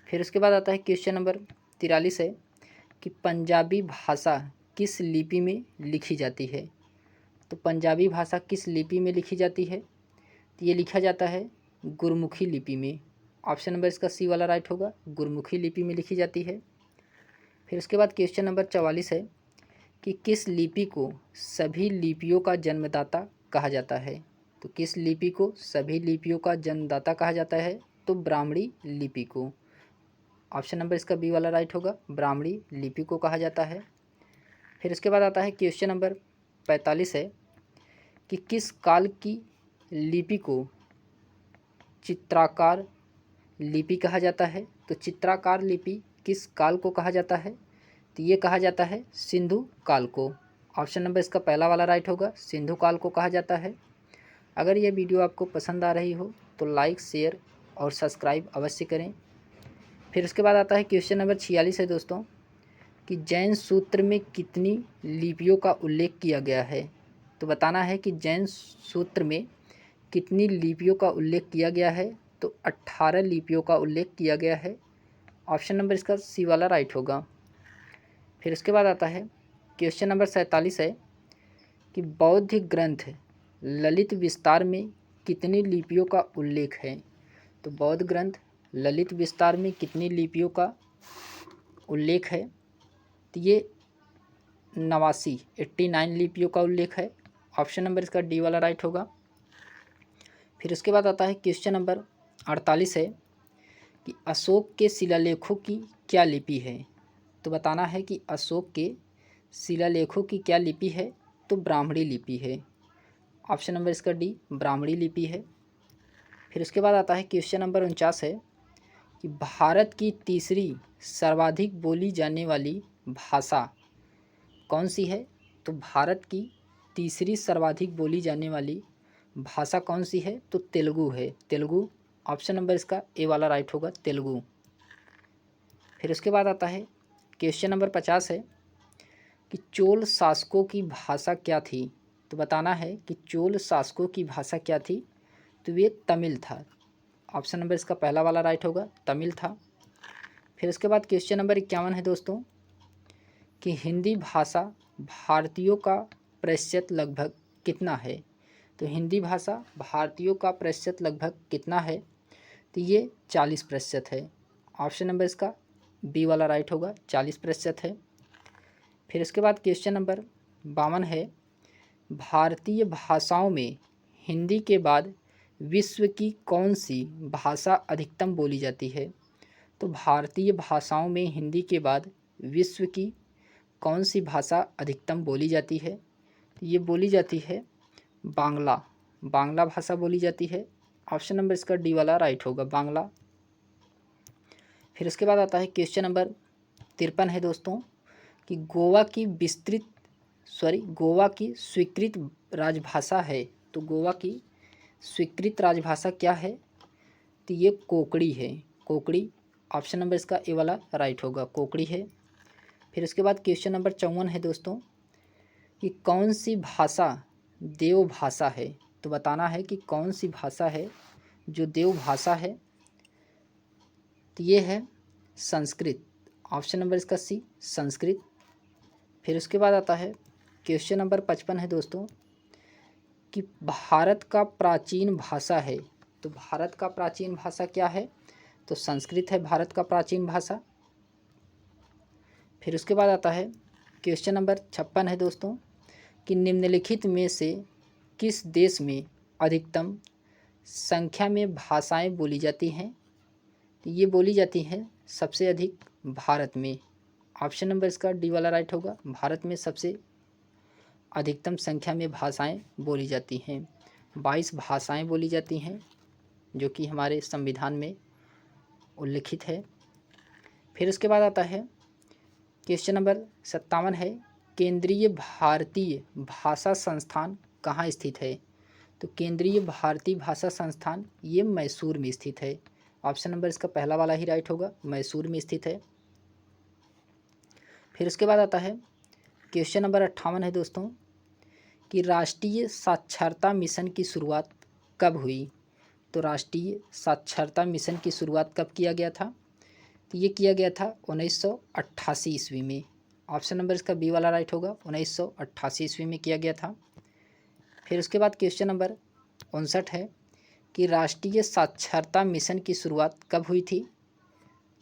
फिर उसके बाद आता है क्वेश्चन नंबर 43 है कि पंजाबी भाषा किस लिपि में लिखी जाती है? तो पंजाबी भाषा किस लिपि में लिखी जाती है? तो ये लिखा जाता है गुरमुखी लिपि में। ऑप्शन नंबर इसका सी वाला राइट होगा, गुरमुखी लिपि में लिखी जाती है। फिर उसके बाद क्वेश्चन नंबर 44 है कि किस लिपि को सभी लिपियों का जन्मदाता कहा जाता है? तो किस लिपि को सभी लिपियों का जन्मदाता कहा जाता है? तो ब्राह्मणी लिपि को। ऑप्शन नंबर इसका बी वाला राइट होगा, ब्राह्मणी लिपि को कहा जाता है। फिर उसके बाद आता है क्वेश्चन नंबर 45 है कि किस काल की लिपि को चित्राकार लिपि कहा जाता है? तो चित्राकार लिपि किस काल को कहा जाता है? तो ये कहा जाता है सिंधु काल को। ऑप्शन नंबर इसका पहला वाला राइट होगा, सिंधु काल को कहा जाता है। अगर ये वीडियो आपको पसंद आ रही हो तो लाइक शेयर और सब्सक्राइब अवश्य करें। फिर उसके बाद आता है क्वेश्चन नंबर 46 है दोस्तों कि जैन सूत्र में कितनी लिपियों का उल्लेख किया गया है? तो बताना है कि जैन सूत्र में कितनी लिपियों का उल्लेख किया गया है? तो 18 लिपियों का उल्लेख किया गया है। ऑप्शन नंबर इसका सी वाला राइट होगा। फिर उसके बाद आता है क्वेश्चन नंबर 47 है कि बौद्ध ग्रंथ ललित विस्तार में कितनी लिपियों का उल्लेख है? तो बौद्ध ग्रंथ ललित विस्तार में कितनी लिपियों का उल्लेख है? तो ये 89 लिपियों का उल्लेख है। ऑप्शन नंबर इसका डी वाला राइट होगा। फिर उसके बाद आता है क्वेश्चन नंबर 48 है कि अशोक के शिलालेखों की क्या लिपि है? तो बताना है कि अशोक के शिलालेखों की क्या लिपि है? तो ब्राह्मणी लिपि है। ऑप्शन नंबर इसका डी ब्राह्मणी लिपि है। फिर उसके बाद आता है क्वेश्चन नंबर 49 है कि भारत की तीसरी सर्वाधिक बोली जाने वाली भाषा कौन सी है। तो भारत की तीसरी सर्वाधिक बोली जाने वाली भाषा कौन सी है, तो तेलुगु है, तेलुगु। ऑप्शन नंबर इसका ए वाला राइट होगा, तेलुगु। फिर उसके बाद आता है क्वेश्चन नंबर 50 है कि चोल शासकों की भाषा क्या थी। तो बताना है कि चोल शासकों की भाषा क्या थी, तो ये तमिल था। ऑप्शन नंबर इसका पहला वाला राइट होगा, तमिल था। फिर उसके बाद क्वेश्चन नंबर 51 है दोस्तों कि हिंदी भाषा भारतीयों का प्रतिशत लगभग कितना है। तो हिंदी भाषा भारतीयों का प्रतिशत लगभग कितना है, तो ये 40% है। ऑप्शन नंबर इसका बी वाला राइट होगा, 40% है। फिर इसके बाद क्वेश्चन नंबर 52 है भारतीय भाषाओं में हिंदी के बाद विश्व की कौन सी भाषा अधिकतम बोली जाती है। तो भारतीय भाषाओं में हिंदी के बाद विश्व की कौन सी भाषा अधिकतम बोली जाती है, तो ये बोली जाती है बांग्ला, बांग्ला भाषा बोली जाती है। ऑप्शन नंबर इसका डी वाला राइट होगा, बांग्ला। फिर उसके बाद आता है क्वेश्चन नंबर 53 है दोस्तों कि गोवा की स्वीकृत राजभाषा है। तो गोवा की स्वीकृत राजभाषा क्या है, तो ये कोंकणी है, कोंकणी। ऑप्शन नंबर इसका ए वाला राइट होगा, कोंकणी है। फिर उसके बाद क्वेश्चन नंबर 54 है दोस्तों कि कौन सी भाषा देव भाषा है। तो बताना है कि कौन सी भाषा है जो देव भाषा है, तो ये है संस्कृत। ऑप्शन नंबर इसका सी, संस्कृत। फिर उसके बाद आता है क्वेश्चन नंबर 55 है दोस्तों कि भारत का प्राचीन भाषा है। तो भारत का प्राचीन भाषा क्या है, तो संस्कृत है भारत का प्राचीन भाषा। फिर उसके बाद आता है क्वेश्चन नंबर 56 है दोस्तों कि निम्नलिखित में से किस देश में अधिकतम संख्या में भाषाएं बोली जाती हैं। तो ये बोली जाती हैं सबसे अधिक भारत में। ऑप्शन नंबर इसका डी वाला राइट होगा, भारत में सबसे अधिकतम संख्या में भाषाएं बोली जाती हैं। 22 भाषाएं बोली जाती हैं जो कि हमारे संविधान में उल्लिखित है। फिर उसके बाद आता है क्वेश्चन नंबर 57 है केंद्रीय भारतीय भाषा संस्थान कहाँ स्थित है। तो केंद्रीय भारतीय भाषा संस्थान ये मैसूर में स्थित है। ऑप्शन नंबर इसका पहला वाला ही राइट होगा, मैसूर में स्थित है। फिर उसके बाद आता है क्वेश्चन नंबर 58 है दोस्तों कि राष्ट्रीय साक्षरता मिशन की शुरुआत कब हुई। तो राष्ट्रीय साक्षरता मिशन की शुरुआत कब किया गया था, तो ये किया गया था 1988 ईस्वी में। ऑप्शन नंबर इसका बी वाला राइट होगा, 1988 ईस्वी में किया गया था। फिर उसके बाद क्वेश्चन नंबर 59 है कि राष्ट्रीय साक्षरता मिशन की शुरुआत कब हुई थी,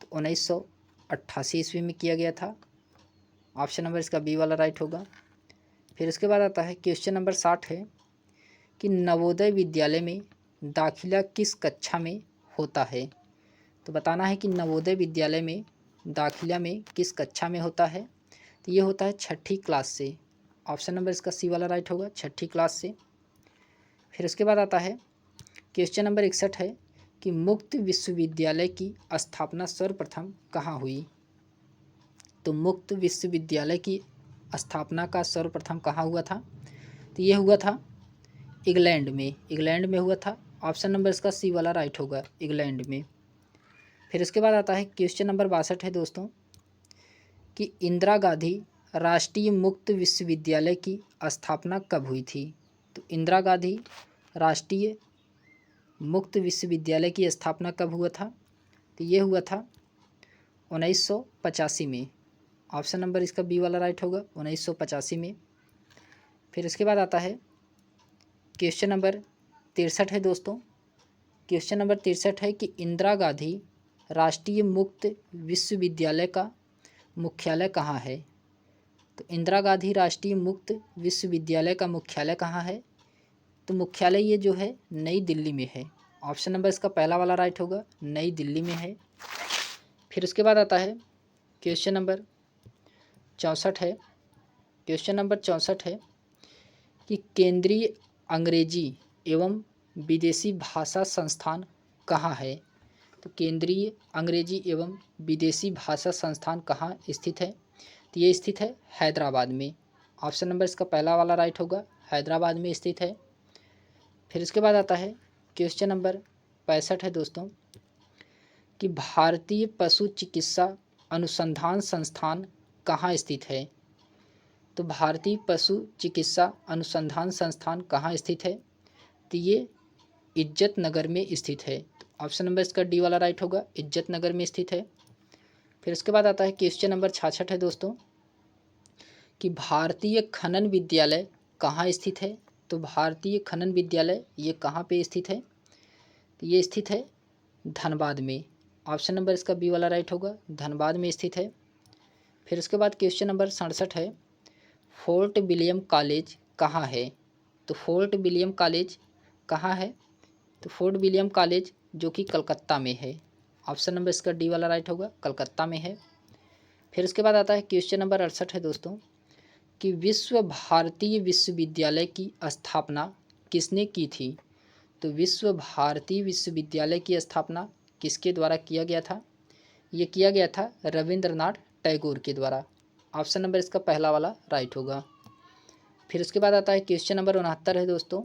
तो 1988 ईस्वी में किया गया था। ऑप्शन नंबर इसका बी वाला राइट होगा। फिर उसके बाद आता है क्वेश्चन नंबर 60 है कि नवोदय विद्यालय में दाखिला किस कक्षा में होता है। तो बताना है कि नवोदय विद्यालय में दाखिला में किस कक्षा में होता है, तो ये होता है 6ठी क्लास से। ऑप्शन नंबर इसका सी वाला राइट होगा, 6ठी क्लास से। फिर उसके बाद आता है क्वेश्चन नंबर 61 है कि मुक्त विश्वविद्यालय की स्थापना सर्वप्रथम कहाँ हुई। तो मुक्त विश्वविद्यालय की स्थापना का सर्वप्रथम कहाँ हुआ था, तो ये हुआ था इंग्लैंड में, इंग्लैंड में हुआ था। ऑप्शन नंबर इसका सी वाला राइट होगा, इंग्लैंड में। फिर इसके बाद आता है क्वेश्चन नंबर 62 है दोस्तों कि इंदिरा गांधी राष्ट्रीय मुक्त विश्वविद्यालय की स्थापना कब हुई थी। तो इंदिरा गांधी राष्ट्रीय मुक्त विश्वविद्यालय की स्थापना कब हुआ था, तो ये हुआ था 1985 में। ऑप्शन नंबर इसका बी वाला राइट होगा, 1985 में। फिर इसके बाद आता है क्वेश्चन नंबर 63 है दोस्तों। क्वेश्चन नंबर 63 है कि इंदिरा गांधी राष्ट्रीय मुक्त विश्वविद्यालय का मुख्यालय कहाँ है। तो इंदिरा गांधी राष्ट्रीय मुक्त विश्वविद्यालय का मुख्यालय कहाँ है, तो मुख्यालय ये जो है नई दिल्ली में है। ऑप्शन नंबर इसका पहला वाला राइट होगा, नई दिल्ली में है। फिर उसके बाद आता है क्वेश्चन नंबर 64 है। क्वेश्चन नंबर 64 है कि केंद्रीय अंग्रेजी एवं विदेशी भाषा संस्थान कहाँ है? तो केंद्रीय अंग्रेजी एवं विदेशी भाषा संस्थान कहाँ स्थित है? तो ये स्थित है हैदराबाद में। ऑप्शन नंबर इसका पहला वाला राइट होगा, हैदराबाद में स्थित है। फिर इसके बाद आता है क्वेश्चन नंबर 65 है दोस्तों कि भारतीय पशु चिकित्सा अनुसंधान संस्थान कहाँ स्थित है? तो भारतीय पशु चिकित्सा अनुसंधान संस्थान कहाँ स्थित है? तो ये इज्जत नगर में स्थित है। तो ऑप्शन नंबर इसका डी वाला राइट होगा, इज्जत नगर में स्थित है। फिर उसके बाद आता है क्वेश्चन नंबर 66 है दोस्तों कि भारतीय खनन विद्यालय कहाँ स्थित है? तो भारतीय खनन विद्यालय ये कहाँ पे स्थित है? तो ये स्थित है धनबाद में। ऑप्शन नंबर इसका बी वाला राइट होगा, धनबाद में स्थित है। फिर उसके बाद क्वेश्चन नंबर 67 है फोर्ट विलियम कॉलेज कहाँ है? तो फोर्ट विलियम कॉलेज कहाँ है? तो फोर्ट विलियम कॉलेज जो कि कलकत्ता में है। ऑप्शन नंबर इसका डी वाला राइट होगा, कलकत्ता में है। फिर उसके बाद आता है क्वेश्चन नंबर 68 है दोस्तों कि विश्व भारतीय विश्वविद्यालय की स्थापना किसने की थी? तो विश्व भारती विश्वविद्यालय की स्थापना किसके द्वारा किया गया था? ये किया गया था रविंद्रनाथ टैगोर के द्वारा। ऑप्शन नंबर इसका पहला वाला राइट होगा। फिर उसके बाद आता है क्वेश्चन नंबर 69 है दोस्तों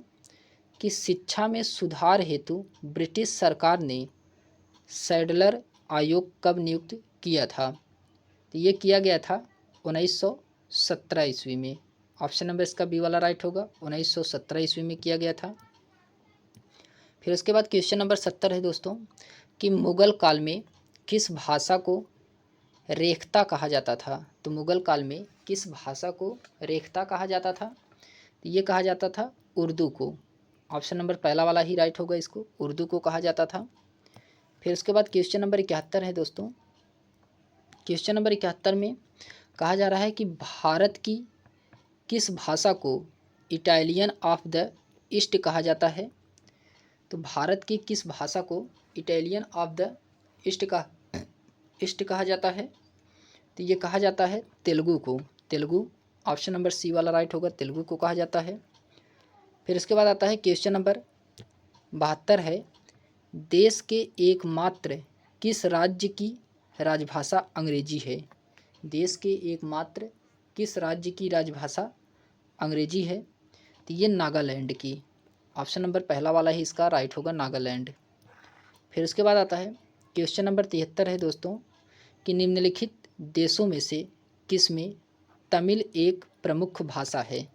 कि शिक्षा में सुधार हेतु ब्रिटिश सरकार ने सैडलर आयोग कब नियुक्त किया था? तो ये किया गया था 1917 ईस्वी में। ऑप्शन नंबर इसका बी वाला राइट होगा, 1917 ईस्वी में किया गया था। फिर उसके बाद क्वेश्चन नंबर 70 है दोस्तों कि मुगल काल में किस भाषा को रेख्ता कहा जाता था? तो मुगल काल में किस भाषा को रेख्ता कहा जाता था? तो ये कहा जाता था उर्दू को। ऑप्शन नंबर पहला वाला ही राइट होगा, इसको उर्दू को कहा जाता था। फिर उसके बाद क्वेश्चन नंबर 71 है दोस्तों। क्वेश्चन नंबर 71 में कहा जा रहा है कि भारत की किस भाषा को इटालियन ऑफ द ईस्ट कहा जाता है? तो भारत की किस भाषा को इटालियन ऑफ द ईस्ट कहा जाता है? तो ये कहा जाता है तेलुगु को। तेलुगु ऑप्शन नंबर सी वाला राइट होगा, तेलुगु को कहा जाता है। फिर इसके बाद आता है क्वेश्चन नंबर 72 है देश के एकमात्र किस राज्य की राजभाषा अंग्रेजी है? देश के एकमात्र किस राज्य की राजभाषा अंग्रेजी है? तो ये नागालैंड की। ऑप्शन नंबर पहला वाला ही इसका राइट होगा, नागालैंड। फिर उसके बाद आता है क्वेश्चन नंबर 73 है दोस्तों कि निम्नलिखित देशों में से किस में तमिल एक प्रमुख भाषा है?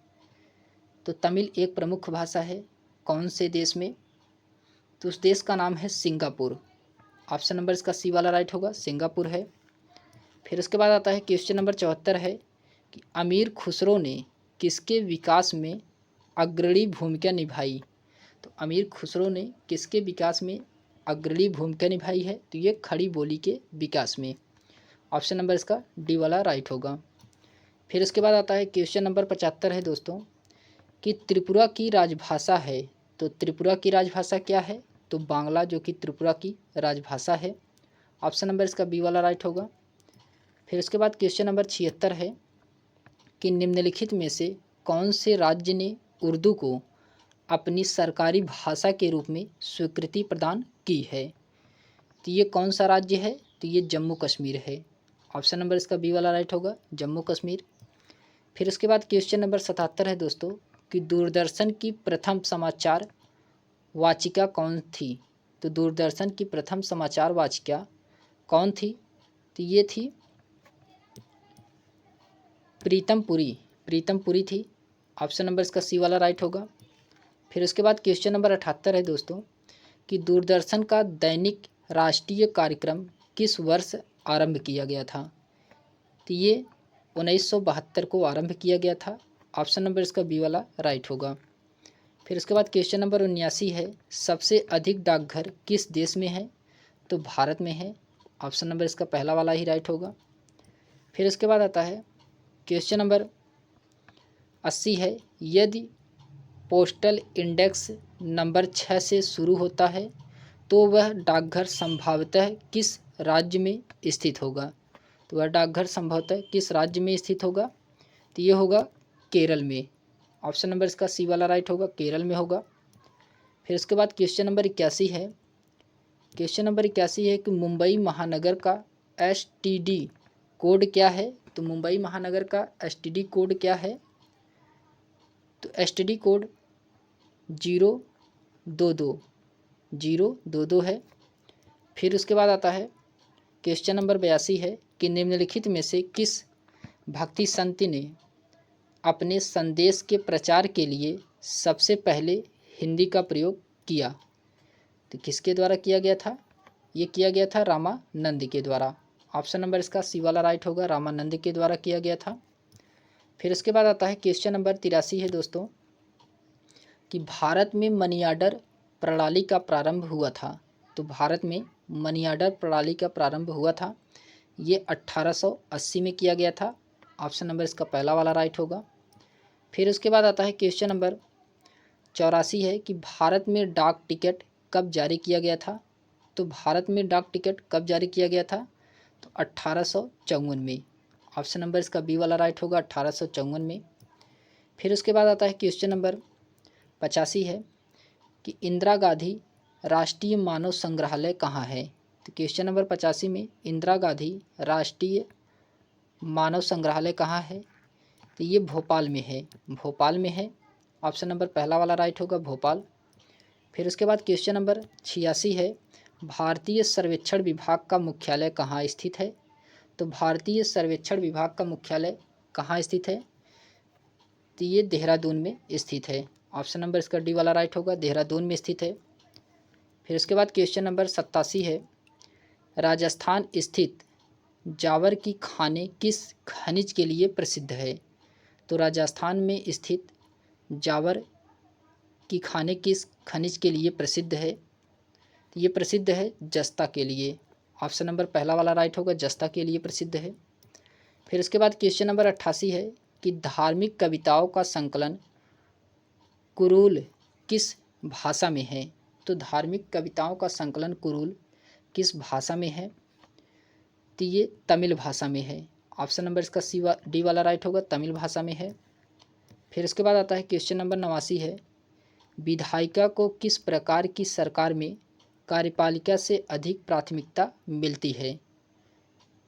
तो तमिल एक प्रमुख भाषा है कौन से देश में? तो उस देश का नाम है सिंगापुर। ऑप्शन नंबर इसका सी वाला राइट होगा, सिंगापुर है। फिर उसके बाद आता है क्वेश्चन नंबर 74 है कि अमीर खुसरो ने किसके विकास में अग्रणी भूमिका निभाई? तो अमीर खुसरो ने किसके विकास में अग्रणी भूमिका निभाई है? तो ये खड़ी बोली के विकास में। ऑप्शन नंबर इसका डी वाला राइट होगा। फिर उसके बाद आता है क्वेश्चन नंबर 75 है दोस्तों कि त्रिपुरा की राजभाषा है। तो त्रिपुरा की राजभाषा क्या है? तो बांग्ला जो कि त्रिपुरा की राजभाषा है। ऑप्शन नंबर इसका बी वाला राइट होगा। फिर उसके बाद क्वेश्चन नंबर 76 है कि निम्नलिखित में से कौन से राज्य ने उर्दू को अपनी सरकारी भाषा के रूप में स्वीकृति प्रदान की है? तो ये कौन सा राज्य है? तो ये जम्मू कश्मीर है। ऑप्शन नंबर इसका बी वाला राइट होगा, जम्मू कश्मीर। फिर उसके बाद क्वेश्चन नंबर 77 है दोस्तों कि दूरदर्शन की प्रथम समाचार वाचिका कौन थी? तो दूरदर्शन की प्रथम समाचार वाचिका कौन थी? तो ये थी प्रीतम पुरी थी। ऑप्शन नंबर इसका सी वाला राइट होगा। फिर उसके बाद क्वेश्चन नंबर 78 है दोस्तों कि दूरदर्शन का दैनिक राष्ट्रीय कार्यक्रम किस वर्ष आरंभ किया गया था? तो ये 1972 को आरंभ किया गया था। ऑप्शन नंबर इसका बी वाला राइट होगा। फिर उसके बाद क्वेश्चन नंबर 79 है सबसे अधिक डाकघर किस देश में है? तो भारत में है। ऑप्शन नंबर इसका पहला वाला ही राइट होगा। फिर उसके बाद आता है क्वेश्चन नंबर 80 है यदि पोस्टल इंडेक्स नंबर 6 से शुरू होता है तो वह डाकघर संभवतः किस राज्य में स्थित होगा? तो वह डाकघर संभवतः किस राज्य में स्थित होगा? तो ये होगा केरल में। ऑप्शन नंबर इसका सी वाला राइट होगा, केरल में होगा। फिर उसके बाद क्वेश्चन नंबर 81 है। क्वेश्चन नंबर 81 है कि मुंबई महानगर का एसटीडी कोड क्या है। तो मुंबई महानगर का एसटीडी कोड क्या है। तो एसटीडी कोड 022 है। फिर उसके बाद आता है क्वेश्चन नंबर 82 है कि निम्नलिखित में से किस भक्ति संत ने अपने संदेश के प्रचार के लिए सबसे पहले हिंदी का प्रयोग किया। तो किसके द्वारा किया गया था। ये किया गया था रामानंद के द्वारा। ऑप्शन नंबर इसका सी वाला राइट होगा, रामानंद के द्वारा किया गया था। फिर उसके बाद आता है क्वेश्चन नंबर 83 है दोस्तों कि भारत में मनी ऑर्डर प्रणाली का प्रारंभ हुआ था। तो भारत में मनी ऑर्डर प्रणाली का प्रारंभ हुआ था, ये 1880 में किया गया था। ऑप्शन नंबर इसका पहला वाला राइट होगा। फिर उसके बाद आता है क्वेश्चन नंबर 84 है कि भारत में डाक टिकट कब जारी किया गया था। तो भारत में डाक टिकट कब जारी किया गया था। तो 1854 में। ऑप्शन नंबर इसका बी वाला राइट होगा, 1854 में। फिर उसके बाद आता है क्वेश्चन नंबर 85 है कि इंदिरा गांधी राष्ट्रीय मानव संग्रहालय कहाँ है। तो क्वेश्चन नंबर 85 में इंदिरा गांधी राष्ट्रीय मानव संग्रहालय कहाँ है। तो ये भोपाल में है, भोपाल में है। ऑप्शन नंबर पहला वाला राइट होगा, भोपाल। फिर उसके बाद क्वेश्चन नंबर 86 है भारतीय सर्वेक्षण विभाग का मुख्यालय कहाँ स्थित है। तो भारतीय सर्वेक्षण विभाग का मुख्यालय कहाँ स्थित है। तो ये देहरादून में स्थित है। ऑप्शन नंबर इसका डी वाला राइट होगा, देहरादून में स्थित है। फिर उसके बाद क्वेश्चन नंबर 87 है राजस्थान स्थित जावर की खानें किस खनिज के लिए प्रसिद्ध है। तो राजस्थान में स्थित जावर की खानें किस खनिज के लिए प्रसिद्ध है। तो ये प्रसिद्ध है जस्ता के लिए। ऑप्शन नंबर पहला वाला राइट होगा, जस्ता के लिए प्रसिद्ध है। फिर उसके बाद क्वेश्चन नंबर 88 है कि धार्मिक कविताओं का संकलन कुरुल किस भाषा में है। तो धार्मिक कविताओं का संकलन कुरुल किस भाषा में है। तो ये तमिल भाषा में है। ऑप्शन नंबर इसका डी वाला राइट होगा, तमिल भाषा में है। फिर उसके बाद आता है क्वेश्चन नंबर 89 है विधायिका को किस प्रकार की सरकार में कार्यपालिका से अधिक प्राथमिकता मिलती है।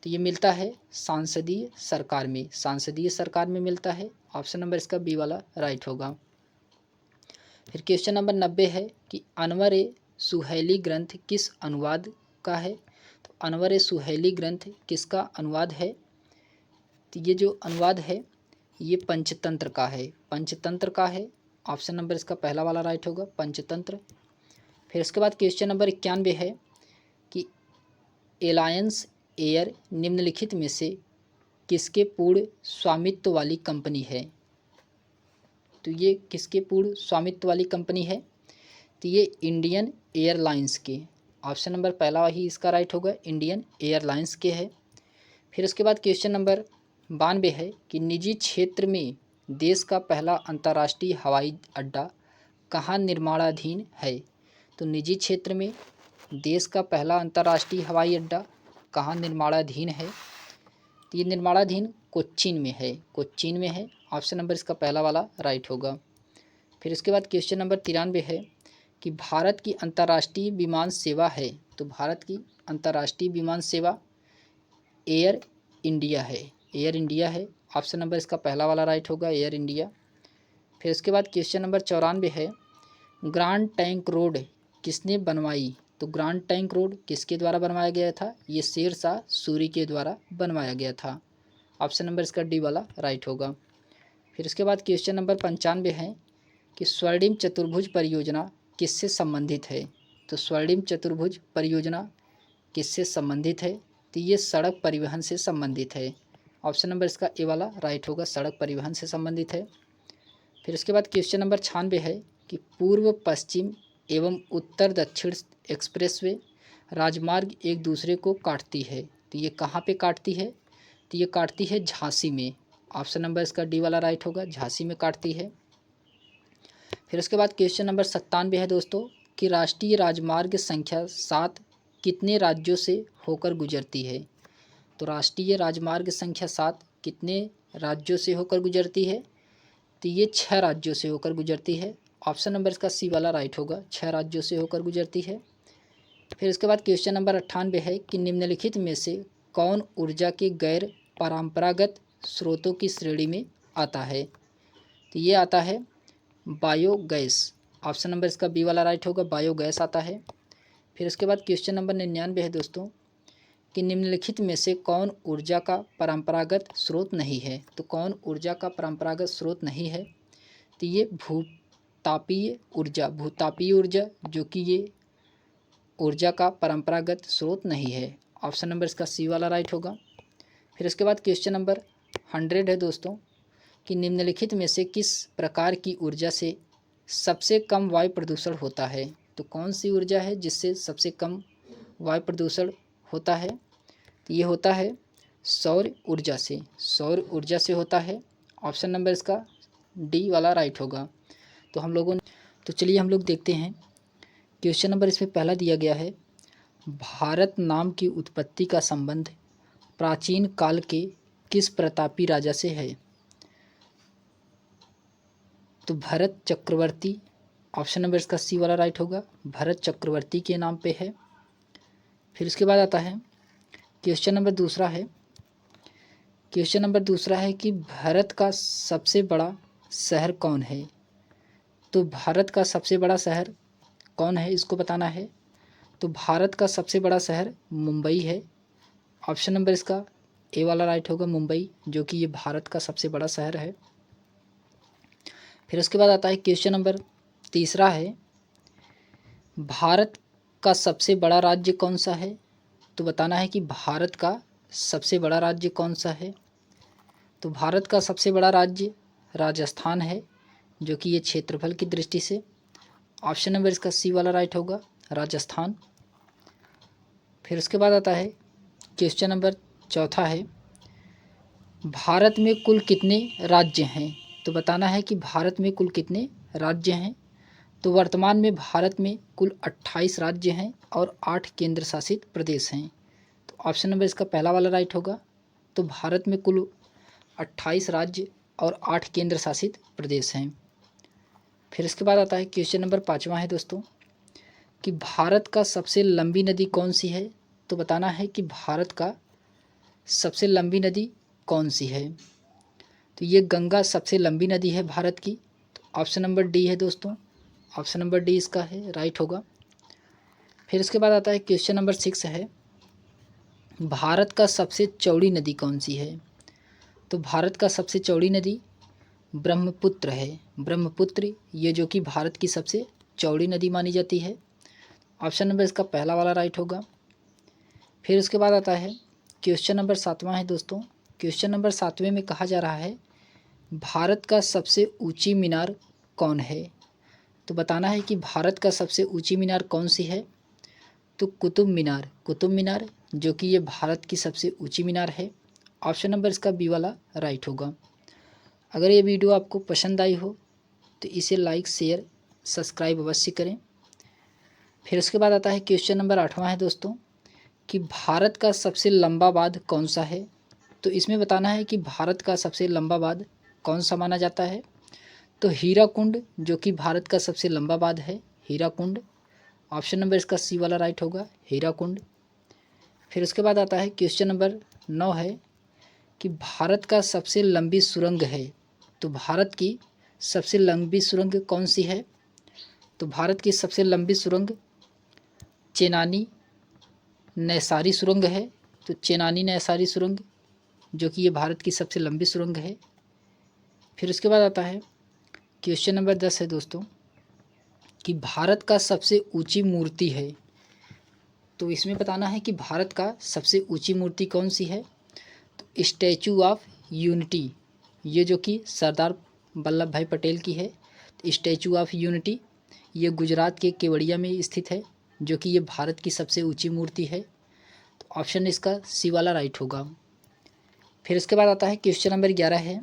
तो ये मिलता है सांसदीय सरकार में, सांसदीय सरकार में मिलता है। ऑप्शन नंबर इसका बी वाला राइट होगा। फिर क्वेश्चन नंबर 90 है कि अनवर ए सुहैली ग्रंथ किस अनुवाद का है। तो अनवर ए सुहैली ग्रंथ किसका अनुवाद है। तो ये जो अनुवाद है ये पंचतंत्र का है, पंचतंत्र का है। ऑप्शन नंबर इसका पहला वाला राइट होगा, पंचतंत्र। फिर उसके बाद क्वेश्चन नंबर 91 है कि एलायंस एयर निम्नलिखित में से किसके पूर्ण स्वामित्व वाली कंपनी है। तो ये किसके पूर्ण स्वामित्व वाली कंपनी है। तो ये इंडियन एयरलाइंस के। ऑप्शन नंबर पहला ही इसका राइट होगा, इंडियन एयरलाइंस के है। फिर उसके बाद क्वेश्चन नंबर 92 है कि निजी क्षेत्र में देश का पहला अंतर्राष्ट्रीय हवाई अड्डा कहाँ निर्माणाधीन है। तो निजी क्षेत्र में देश का पहला अंतर्राष्ट्रीय हवाई अड्डा कहाँ निर्माणाधीन है। तो ये निर्माणाधीन कोच्चिन में है, कोच्चिन में है। ऑप्शन नंबर इसका पहला वाला राइट होगा। फिर इसके बाद क्वेश्चन नंबर 93 है कि भारत की अंतर्राष्ट्रीय विमान सेवा है। तो भारत की अंतर्राष्ट्रीय विमान सेवा एयर इंडिया है, एयर इंडिया है। ऑप्शन नंबर इसका पहला वाला राइट होगा, एयर इंडिया। फिर उसके बाद क्वेश्चन नंबर 94 है ग्रांड टैंक रोड किसने बनवाई। तो ग्रांड टैंक रोड किसके द्वारा बनवाया गया था। ये शेरशाह सूरी के द्वारा बनवाया गया था। ऑप्शन नंबर इसका डी वाला राइट होगा। फिर उसके बाद क्वेश्चन नंबर 95 है कि स्वर्णिम चतुर्भुज परियोजना किससे संबंधित है। तो स्वर्णिम चतुर्भुज परियोजना किससे संबंधित है। तो ये सड़क परिवहन से संबंधित है। ऑप्शन नंबर इसका ए वाला राइट होगा, सड़क परिवहन से संबंधित है। फिर उसके बाद क्वेश्चन नंबर 96 है कि पूर्व पश्चिम एवं उत्तर दक्षिण एक्सप्रेसवे राजमार्ग एक दूसरे को काटती है। तो ये कहाँ पे काटती है। तो ये काटती है झांसी में। ऑप्शन नंबर इसका डी वाला राइट होगा, झांसी में काटती है। फिर उसके बाद क्वेश्चन नंबर 97 है दोस्तों कि राष्ट्रीय राजमार्ग संख्या 7 कितने राज्यों से होकर गुजरती है। तो राष्ट्रीय राजमार्ग संख्या 7 कितने राज्यों से होकर गुजरती है। तो ये 6 राज्यों से होकर गुजरती है। ऑप्शन नंबर इसका सी वाला राइट होगा, 6 राज्यों से होकर गुजरती है। फिर उसके बाद क्वेश्चन नंबर 98 है कि निम्नलिखित में से कौन ऊर्जा के गैर परंपरागत स्रोतों की श्रेणी में आता है। तो ये आता है बायोगैस। ऑप्शन नंबर इसका बी वाला राइट होगा, बायोगैस आता है। फिर उसके बाद क्वेश्चन नंबर 99 है दोस्तों कि निम्नलिखित में से कौन ऊर्जा का परंपरागत स्रोत नहीं है। तो कौन ऊर्जा का परंपरागत स्रोत नहीं है, तो ये भूतापीय ऊर्जा जो कि ये ऊर्जा का परंपरागत स्रोत नहीं है। ऑप्शन नंबर इसका सी वाला राइट होगा। फिर उसके बाद क्वेश्चन नंबर 100 है दोस्तों कि निम्नलिखित में से किस प्रकार की ऊर्जा से सबसे कम वायु प्रदूषण होता है। तो कौन सी ऊर्जा है जिससे सबसे कम वायु प्रदूषण होता है, तो ये होता है सौर ऊर्जा से, सौर ऊर्जा से होता है। ऑप्शन नंबर इसका डी वाला राइट होगा। तो चलिए हम लोग देखते हैं क्वेश्चन नंबर इसमें पहला दिया गया है, भारत नाम की उत्पत्ति का संबंध प्राचीन काल के किस प्रतापी राजा से है। तो भरत चक्रवर्ती। ऑप्शन नंबर इसका सी वाला राइट होगा, भरत चक्रवर्ती के नाम पे है। फिर उसके बाद आता है क्वेश्चन नंबर दूसरा है, क्वेश्चन नंबर दूसरा है कि भारत का सबसे बड़ा शहर कौन है। तो भारत का सबसे बड़ा शहर कौन है इसको बताना है। तो भारत का सबसे बड़ा शहर मुंबई है। ऑप्शन नंबर इसका ए वाला राइट होगा, मुंबई, जो कि ये भारत का सबसे बड़ा शहर है। फिर उसके बाद आता है क्वेश्चन नंबर तीसरा है, भारत का सबसे बड़ा राज्य कौन सा है। तो बताना है कि भारत का सबसे बड़ा राज्य कौन सा है। तो भारत का सबसे बड़ा राज्य राजस्थान है, जो कि ये क्षेत्रफल की दृष्टि से। ऑप्शन नंबर इसका सी वाला राइट होगा, राजस्थान। फिर उसके बाद आता है क्वेश्चन नंबर चौथा है, भारत में कुल कितने राज्य हैं। तो बताना है कि भारत में कुल कितने राज्य हैं। तो वर्तमान में भारत में कुल 28 राज्य हैं और 8 केंद्र शासित प्रदेश हैं। तो ऑप्शन नंबर इसका पहला वाला राइट होगा। तो भारत में कुल 28 राज्य और 8 केंद्र शासित प्रदेश हैं। फिर इसके बाद आता है क्वेश्चन नंबर 5वां है दोस्तों कि भारत का सबसे लंबी नदी कौन सी है। तो बताना है कि भारत का सबसे लंबी नदी कौन सी है। तो ये गंगा सबसे लंबी नदी है भारत की। तो ऑप्शन नंबर डी है दोस्तों, ऑप्शन नंबर डी इसका है राइट होगा। फिर इसके बाद आता है क्वेश्चन नंबर 6 है, भारत का सबसे चौड़ी नदी कौन सी है। तो भारत का सबसे चौड़ी नदी ब्रह्मपुत्र है, ब्रह्मपुत्र, ये जो कि भारत की सबसे चौड़ी नदी मानी जाती है। ऑप्शन नंबर इसका पहला वाला राइट होगा। फिर उसके बाद आता है क्वेश्चन नंबर 7वां है दोस्तों। क्वेश्चन नंबर 7वें में कहा जा रहा है, भारत का सबसे ऊंची मीनार कौन है। तो बताना है कि भारत का सबसे ऊंची मीनार कौन सी है। तो कुतुब मीनार, जो कि ये भारत की सबसे ऊंची मीनार है। ऑप्शन नंबर इसका बी वाला राइट होगा। अगर ये वीडियो आपको पसंद आई हो तो इसे लाइक, शेयर, सब्सक्राइब अवश्य करें। फिर उसके बाद आता है क्वेश्चन नंबर 8वां है दोस्तों कि भारत का सबसे लंबा बांध कौन सा है। तो इसमें बताना है कि भारत का सबसे लंबा बांध कौन सा माना जाता है। तो हीराकुंड, जो कि भारत का सबसे लंबा बांध है, हीराकुंड। ऑप्शन नंबर इसका सी वाला राइट होगा, हीराकुंड। फिर उसके बाद आता है क्वेश्चन नंबर 9 है कि भारत का सबसे लंबी सुरंग है। तो भारत की सबसे लंबी सुरंग कौन सी है। तो भारत की सबसे लंबी सुरंग चेनानी नैसारी सुरंग है। तो चेनानी नैसारी सुरंग, जो कि ये भारत की सबसे लंबी सुरंग है। फिर उसके बाद आता है क्वेश्चन नंबर 10 है दोस्तों कि भारत का सबसे ऊंची मूर्ति है। तो इसमें बताना है कि भारत का सबसे ऊंची मूर्ति कौन सी है। तो स्टैचू ऑफ यूनिटी, ये जो कि सरदार वल्लभ भाई पटेल की है। तो स्टैचू ऑफ यूनिटी ये गुजरात के केवड़िया में स्थित है, जो कि ये भारत की सबसे ऊंची मूर्ति है। तो ऑप्शन इसका सी वाला राइट होगा। फिर इसके बाद आता है क्वेश्चन नंबर 11 है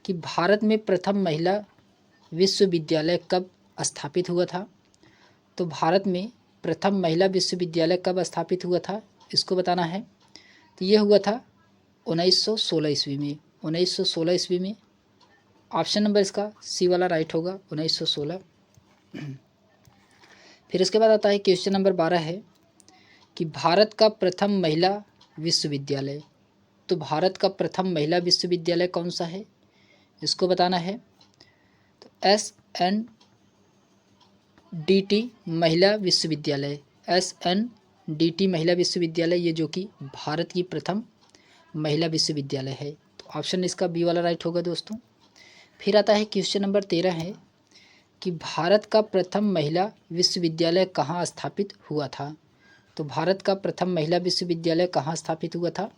कि भारत में प्रथम महिला विश्वविद्यालय कब स्थापित हुआ था। तो भारत में प्रथम महिला विश्वविद्यालय कब स्थापित हुआ था, इसको बताना है। तो ये हुआ था 1916 ईस्वी में, 1916 ईस्वी में ऑप्शन नंबर इसका सी वाला राइट होगा, 1916। फिर इसके बाद आता है क्वेश्चन नंबर 12 है कि भारत का प्रथम महिला विश्वविद्यालय। तो भारत का प्रथम महिला विश्वविद्यालय कौन सा है, इसको बताना है। तो SNDT महिला विश्वविद्यालय, SNDT महिला विश्वविद्यालय, ये जो कि भारत की प्रथम महिला विश्वविद्यालय है। तो ऑप्शन इसका बी वाला राइट होगा दोस्तों। फिर आता है क्वेश्चन नंबर 13 है कि भारत का प्रथम महिला विश्वविद्यालय कहाँ स्थापित हुआ था। तो भारत का प्रथम महिला विश्वविद्यालय कहाँ स्थापित हुआ था,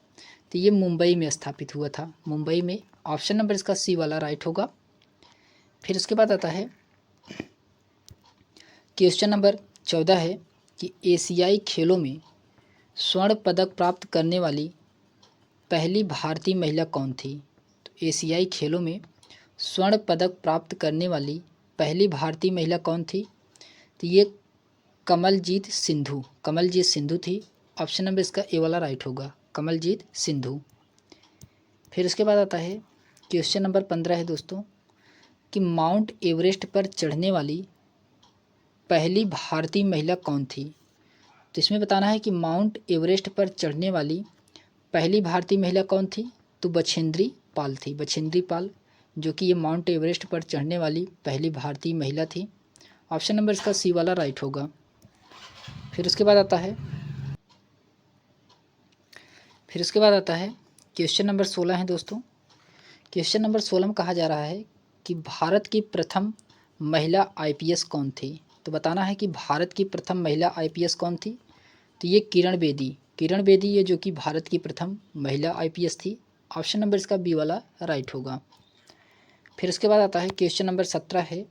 तो ये मुंबई में स्थापित हुआ था, मुंबई में। ऑप्शन नंबर इसका सी वाला राइट होगा। फिर उसके बाद आता है क्वेश्चन नंबर 14 है कि एशियाई खेलों में स्वर्ण पदक प्राप्त करने वाली पहली भारतीय महिला कौन थी। तो एशियाई खेलों में स्वर्ण पदक प्राप्त करने वाली पहली भारतीय महिला कौन थी, तो ये कमलजीत सिंधु थी। ऑप्शन नंबर इसका ए वाला राइट होगा, कमलजीत सिंधु। फिर उसके बाद आता है क्वेश्चन नंबर 15 है दोस्तों कि माउंट एवरेस्ट पर चढ़ने वाली पहली भारतीय महिला कौन थी। तो इसमें बताना है कि माउंट एवरेस्ट पर चढ़ने वाली पहली भारतीय महिला कौन थी, तो बछेंद्री पाल थी, बछेंद्री पाल, जो कि ये माउंट एवरेस्ट पर चढ़ने वाली पहली भारतीय महिला थी। ऑप्शन नंबर इसका सी वाला राइट होगा। फिर उसके बाद आता है क्वेश्चन नंबर 16 है दोस्तों। क्वेश्चन नंबर 16 में कहा जा रहा है कि भारत की प्रथम महिला आईपीएस कौन थी। तो बताना है कि भारत की प्रथम महिला आईपीएस कौन थी, तो ये किरण बेदी, ये जो कि भारत की प्रथम महिला आईपीएस थी। ऑप्शन नंबर इसका बी वाला राइट होगा। फिर उसके बाद आता है क्वेश्चन नंबर 17 है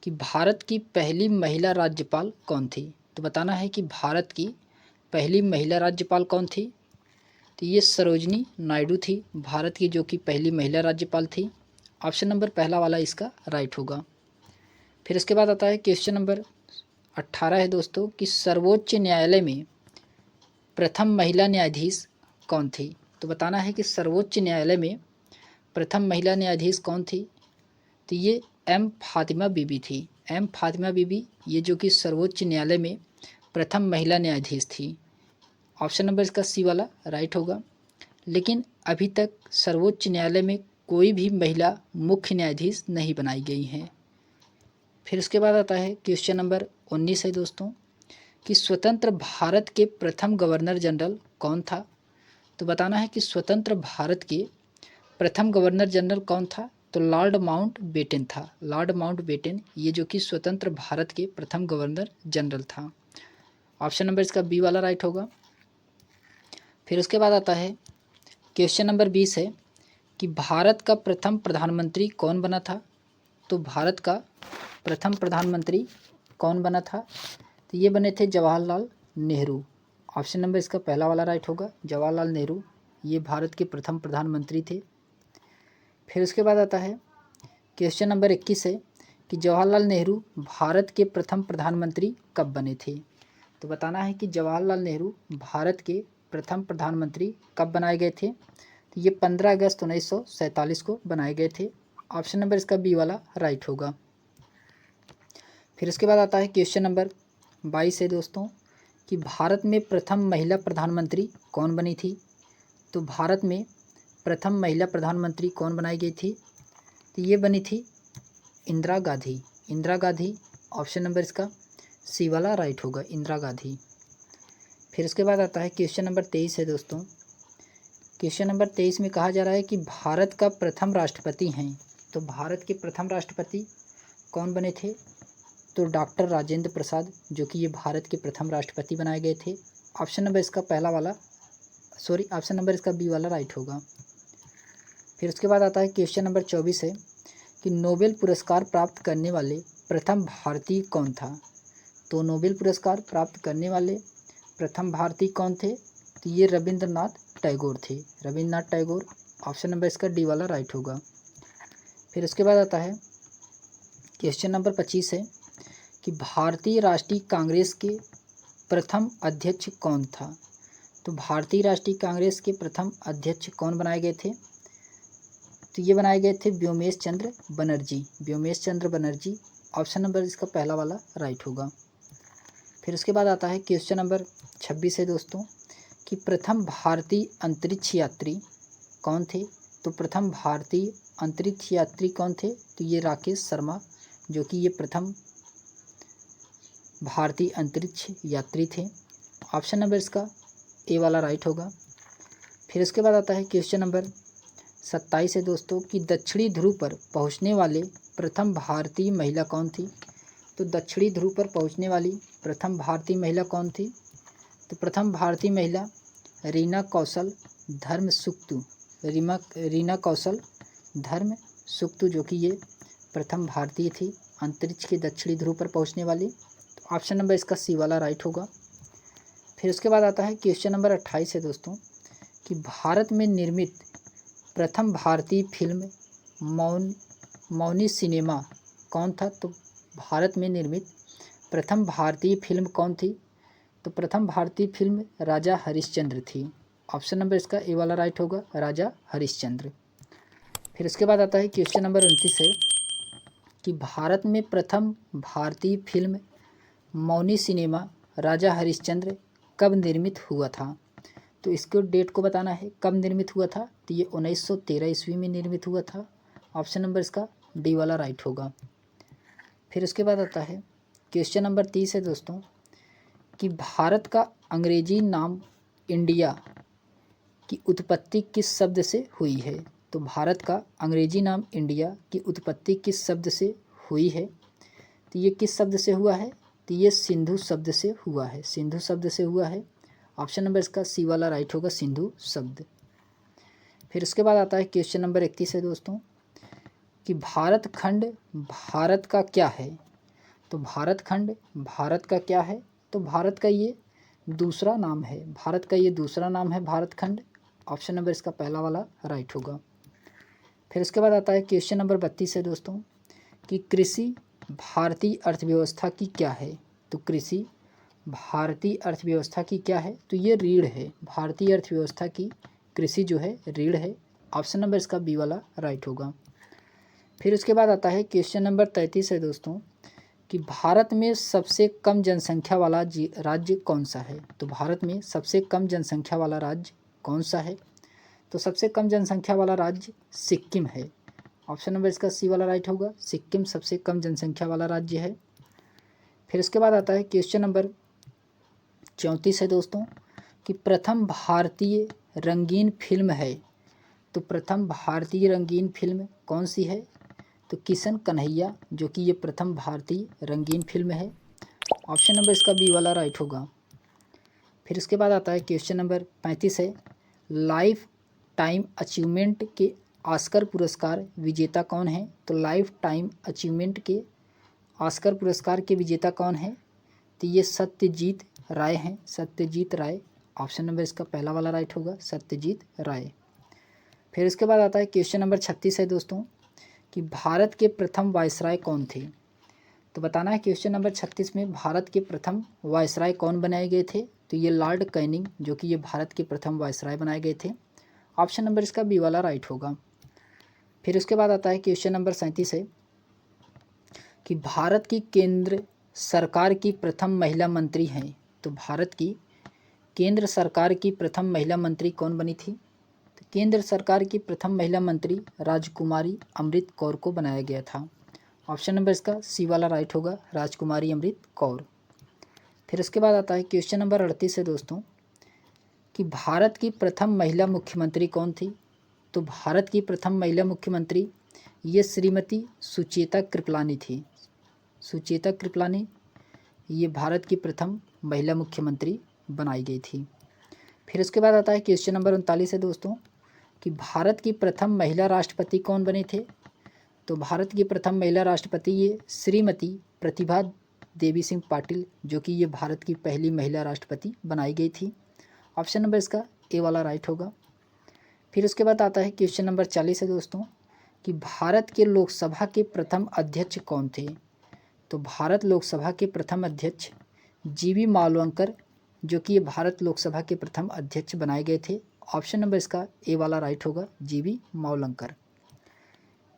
कि भारत की पहली महिला राज्यपाल कौन थी। तो बताना है कि भारत की पहली महिला राज्यपाल कौन थी, तो ये सरोजनी नायडू थी, भारत की जो कि पहली महिला राज्यपाल थी। ऑप्शन नंबर पहला वाला इसका राइट होगा। फिर इसके बाद आता है क्वेश्चन नंबर 18 है दोस्तों कि सर्वोच्च न्यायालय में प्रथम महिला न्यायाधीश कौन थी। तो बताना है कि सर्वोच्च न्यायालय में प्रथम महिला न्यायाधीश कौन थी, तो ये एम फातिमा बीबी थी, एम फातिमा बीबी, ये जो कि सर्वोच्च न्यायालय में प्रथम महिला न्यायाधीश थी। ऑप्शन नंबर इसका सी वाला राइट होगा। लेकिन अभी तक सर्वोच्च न्यायालय में कोई भी महिला मुख्य न्यायाधीश नहीं बनाई गई हैं। फिर उसके बाद आता है क्वेश्चन नंबर 19 है दोस्तों कि स्वतंत्र भारत के प्रथम गवर्नर जनरल कौन था। तो बताना है कि स्वतंत्र भारत के प्रथम गवर्नर जनरल कौन था, तो लॉर्ड माउंट बेटन था, लॉर्ड माउंट बेटन, ये जो कि स्वतंत्र भारत के प्रथम गवर्नर जनरल था। ऑप्शन नंबर इसका बी वाला राइट होगा। फिर उसके बाद आता है क्वेश्चन नंबर 20 है कि भारत का प्रथम प्रधानमंत्री कौन बना था। तो भारत का प्रथम प्रधानमंत्री कौन बना था, तो ये बने थे जवाहरलाल नेहरू। ऑप्शन नंबर इसका पहला वाला राइट होगा, जवाहरलाल नेहरू, ये भारत के प्रथम प्रधानमंत्री थे। फिर उसके बाद आता है क्वेश्चन नंबर 21 है कि जवाहरलाल नेहरू भारत के प्रथम प्रधानमंत्री कब बने थे। तो बताना है कि जवाहरलाल नेहरू भारत के प्रथम प्रधानमंत्री कब बनाए गए थे, तो ये 15 अगस्त 1947 को बनाए गए थे। ऑप्शन नंबर इसका बी वाला राइट होगा। फिर उसके बाद आता है क्वेश्चन नंबर 22 है दोस्तों कि भारत में प्रथम महिला प्रधानमंत्री कौन बनी थी। तो भारत में प्रथम महिला प्रधानमंत्री कौन बनाई गई थी, तो ये बनी थी इंदिरा गांधी, इंदिरा गांधी। ऑप्शन नंबर इसका सी वाला राइट होगा, इंदिरा गांधी। फिर उसके बाद आता है क्वेश्चन नंबर 23 है दोस्तों। क्वेश्चन नंबर 23 में कहा जा रहा है कि भारत का प्रथम राष्ट्रपति हैं। तो भारत के प्रथम राष्ट्रपति कौन बने थे, तो डॉक्टर राजेंद्र प्रसाद, जो कि ये भारत के प्रथम राष्ट्रपति बनाए गए थे। ऑप्शन नंबर इसका ऑप्शन नंबर इसका बी वाला राइट होगा। फिर उसके बाद आता है क्वेश्चन नंबर 24 है कि नोबेल पुरस्कार प्राप्त करने वाले प्रथम भारतीय कौन था। तो नोबेल पुरस्कार प्राप्त करने वाले प्रथम भारतीय कौन थे, तो ये रविंद्रनाथ टैगोर थे, रविंद्रनाथ टैगोर। ऑप्शन नंबर इसका डी वाला राइट होगा। फिर उसके बाद आता है क्वेश्चन नंबर 25 है कि भारतीय राष्ट्रीय कांग्रेस के प्रथम अध्यक्ष कौन था। तो भारतीय राष्ट्रीय कांग्रेस के प्रथम अध्यक्ष कौन बनाए गए थे, तो ये बनाए गए थे व्योमेश चंद्र बनर्जी, व्योमेश चंद्र बनर्जी। ऑप्शन नंबर इसका पहला वाला राइट होगा। फिर उसके बाद आता है क्वेश्चन नंबर 26 है दोस्तों कि प्रथम भारतीय अंतरिक्ष यात्री कौन थे। तो प्रथम भारतीय अंतरिक्ष यात्री कौन थे, तो ये राकेश शर्मा, जो कि ये प्रथम भारतीय अंतरिक्ष यात्री थे। ऑप्शन नंबर इसका ए वाला राइट होगा। फिर उसके बाद आता है क्वेश्चन नंबर 27 है दोस्तों कि दक्षिणी ध्रुव पर पहुंचने वाले प्रथम भारतीय महिला कौन थी। तो दक्षिणी ध्रुव पर पहुंचने वाली प्रथम भारतीय महिला कौन थी, तो प्रथम भारतीय महिला रीना कौशल धर्म सुक्तु, रीना कौशल धर्म सुक्तु, जो कि ये प्रथम भारतीय थी अंतरिक्ष के दक्षिणी ध्रुव पर पहुंचने वाली। तो ऑप्शन नंबर इसका सी वाला राइट होगा। फिर उसके बाद आता है क्वेश्चन नंबर 28 है दोस्तों कि भारत में निर्मित प्रथम भारतीय फिल्म मौनी सिनेमा कौन था। तो भारत में निर्मित प्रथम भारतीय फिल्म कौन थी, तो प्रथम भारतीय फिल्म राजा हरिश्चंद्र थी। ऑप्शन नंबर इसका ए वाला राइट होगा, राजा हरिश्चंद्र। फिर उसके बाद आता है क्वेश्चन नंबर 29 है कि भारत में प्रथम भारतीय फिल्म मौनी सिनेमा राजा हरिश्चंद्र कब निर्मित हुआ था। तो इसको डेट को बताना है कब निर्मित हुआ था, तो ये 1913 ईस्वी में निर्मित हुआ था। ऑप्शन नंबर इसका डी वाला राइट होगा। फिर उसके बाद आता है क्वेश्चन नंबर 30 है दोस्तों कि भारत का अंग्रेजी नाम इंडिया की उत्पत्ति किस शब्द से हुई है। तो भारत का अंग्रेजी नाम इंडिया की उत्पत्ति किस शब्द से हुई है, तो ये किस शब्द से हुआ है, तो ये सिंधु शब्द से हुआ है, सिंधु शब्द से हुआ है। ऑप्शन नंबर इसका सी वाला राइट होगा, सिंधु शब्द। फिर उसके बाद आता है क्वेश्चन नंबर 31 है दोस्तों कि भारत खंड भारत का क्या है। तो भारत खंड भारत का क्या है, तो भारत का ये दूसरा नाम है, भारत का ये दूसरा नाम है भारत खंड। ऑप्शन नंबर इसका पहला वाला राइट होगा। फिर उसके बाद आता है क्वेश्चन नंबर 32 है दोस्तों कि कृषि भारतीय अर्थव्यवस्था की क्या है। तो कृषि भारतीय अर्थव्यवस्था की क्या है, तो ये रीढ़ है, भारतीय अर्थव्यवस्था की कृषि जो है रीढ़ है। ऑप्शन नंबर इसका बी वाला राइट होगा। फिर उसके बाद आता है क्वेश्चन नंबर 33 है दोस्तों कि भारत में सबसे कम जनसंख्या वाला राज्य कौन सा है। तो भारत में सबसे कम जनसंख्या वाला राज्य कौन सा है, तो सबसे कम जनसंख्या वाला राज्य सिक्किम है। ऑप्शन नंबर इसका सी वाला राइट होगा, सिक्किम सबसे कम जनसंख्या वाला राज्य है। फिर उसके बाद आता है क्वेश्चन नंबर 34 है दोस्तों कि प्रथम भारतीय रंगीन फिल्म है। तो प्रथम भारतीय रंगीन फिल्म कौन सी है, तो किशन कन्हैया, जो कि ये प्रथम भारतीय रंगीन फिल्म है। ऑप्शन नंबर इसका बी वाला राइट होगा। फिर उसके बाद आता है क्वेश्चन नंबर 35 है लाइफ टाइम अचीवमेंट के ऑस्कर पुरस्कार विजेता कौन है। तो लाइफ टाइम अचीवमेंट के ऑस्कर पुरस्कार के विजेता कौन है, तो ये सत्यजीत राय हैं, सत्यजीत राय। ऑप्शन नंबर इसका पहला वाला राइट होगा, सत्यजीत राय। फिर उसके बाद आता है क्वेश्चन नंबर 36 है दोस्तों कि भारत के प्रथम वायसराय कौन थे। तो बताना है क्वेश्चन नंबर 36 में भारत के प्रथम वायसराय कौन बनाए गए थे। तो ये लॉर्ड कैनिंग, जो कि ये भारत के प्रथम वायसराय बनाए गए थे। ऑप्शन नंबर इसका बी वाला राइट होगा। फिर उसके बाद आता है क्वेश्चन नंबर 37 है कि भारत की केंद्र सरकार की प्रथम महिला मंत्री हैं। तो भारत की केंद्र सरकार की प्रथम महिला मंत्री कौन बनी थी, तो केंद्र सरकार की प्रथम महिला मंत्री राजकुमारी अमृत कौर को बनाया गया था। ऑप्शन नंबर इसका सी वाला राइट होगा, राजकुमारी अमृत कौर। फिर उसके बाद आता है क्वेश्चन नंबर 38 है दोस्तों कि भारत की प्रथम महिला मुख्यमंत्री कौन थी। तो भारत की प्रथम महिला मुख्यमंत्री ये श्रीमती सुचेता कृपलानी थी, सुचेता कृपलानी ये भारत की प्रथम महिला मुख्यमंत्री बनाई गई थी। फिर उसके बाद आता है क्वेश्चन नंबर 39 है दोस्तों कि भारत की प्रथम महिला राष्ट्रपति कौन बने थे। तो भारत की प्रथम महिला राष्ट्रपति ये श्रीमती प्रतिभा देवी सिंह पाटिल, जो कि ये भारत की पहली महिला राष्ट्रपति बनाई गई थी। ऑप्शन नंबर इसका ए वाला राइट होगा। फिर उसके बाद आता है क्वेश्चन नंबर 40 है दोस्तों कि भारत के लोकसभा के प्रथम अध्यक्ष कौन थे। तो भारत लोकसभा के प्रथम अध्यक्ष जीवी मालवंकर, जो कि ये भारत लोकसभा के प्रथम अध्यक्ष बनाए गए थे। ऑप्शन नंबर इसका ए वाला राइट होगा, जीवी मावलंकर।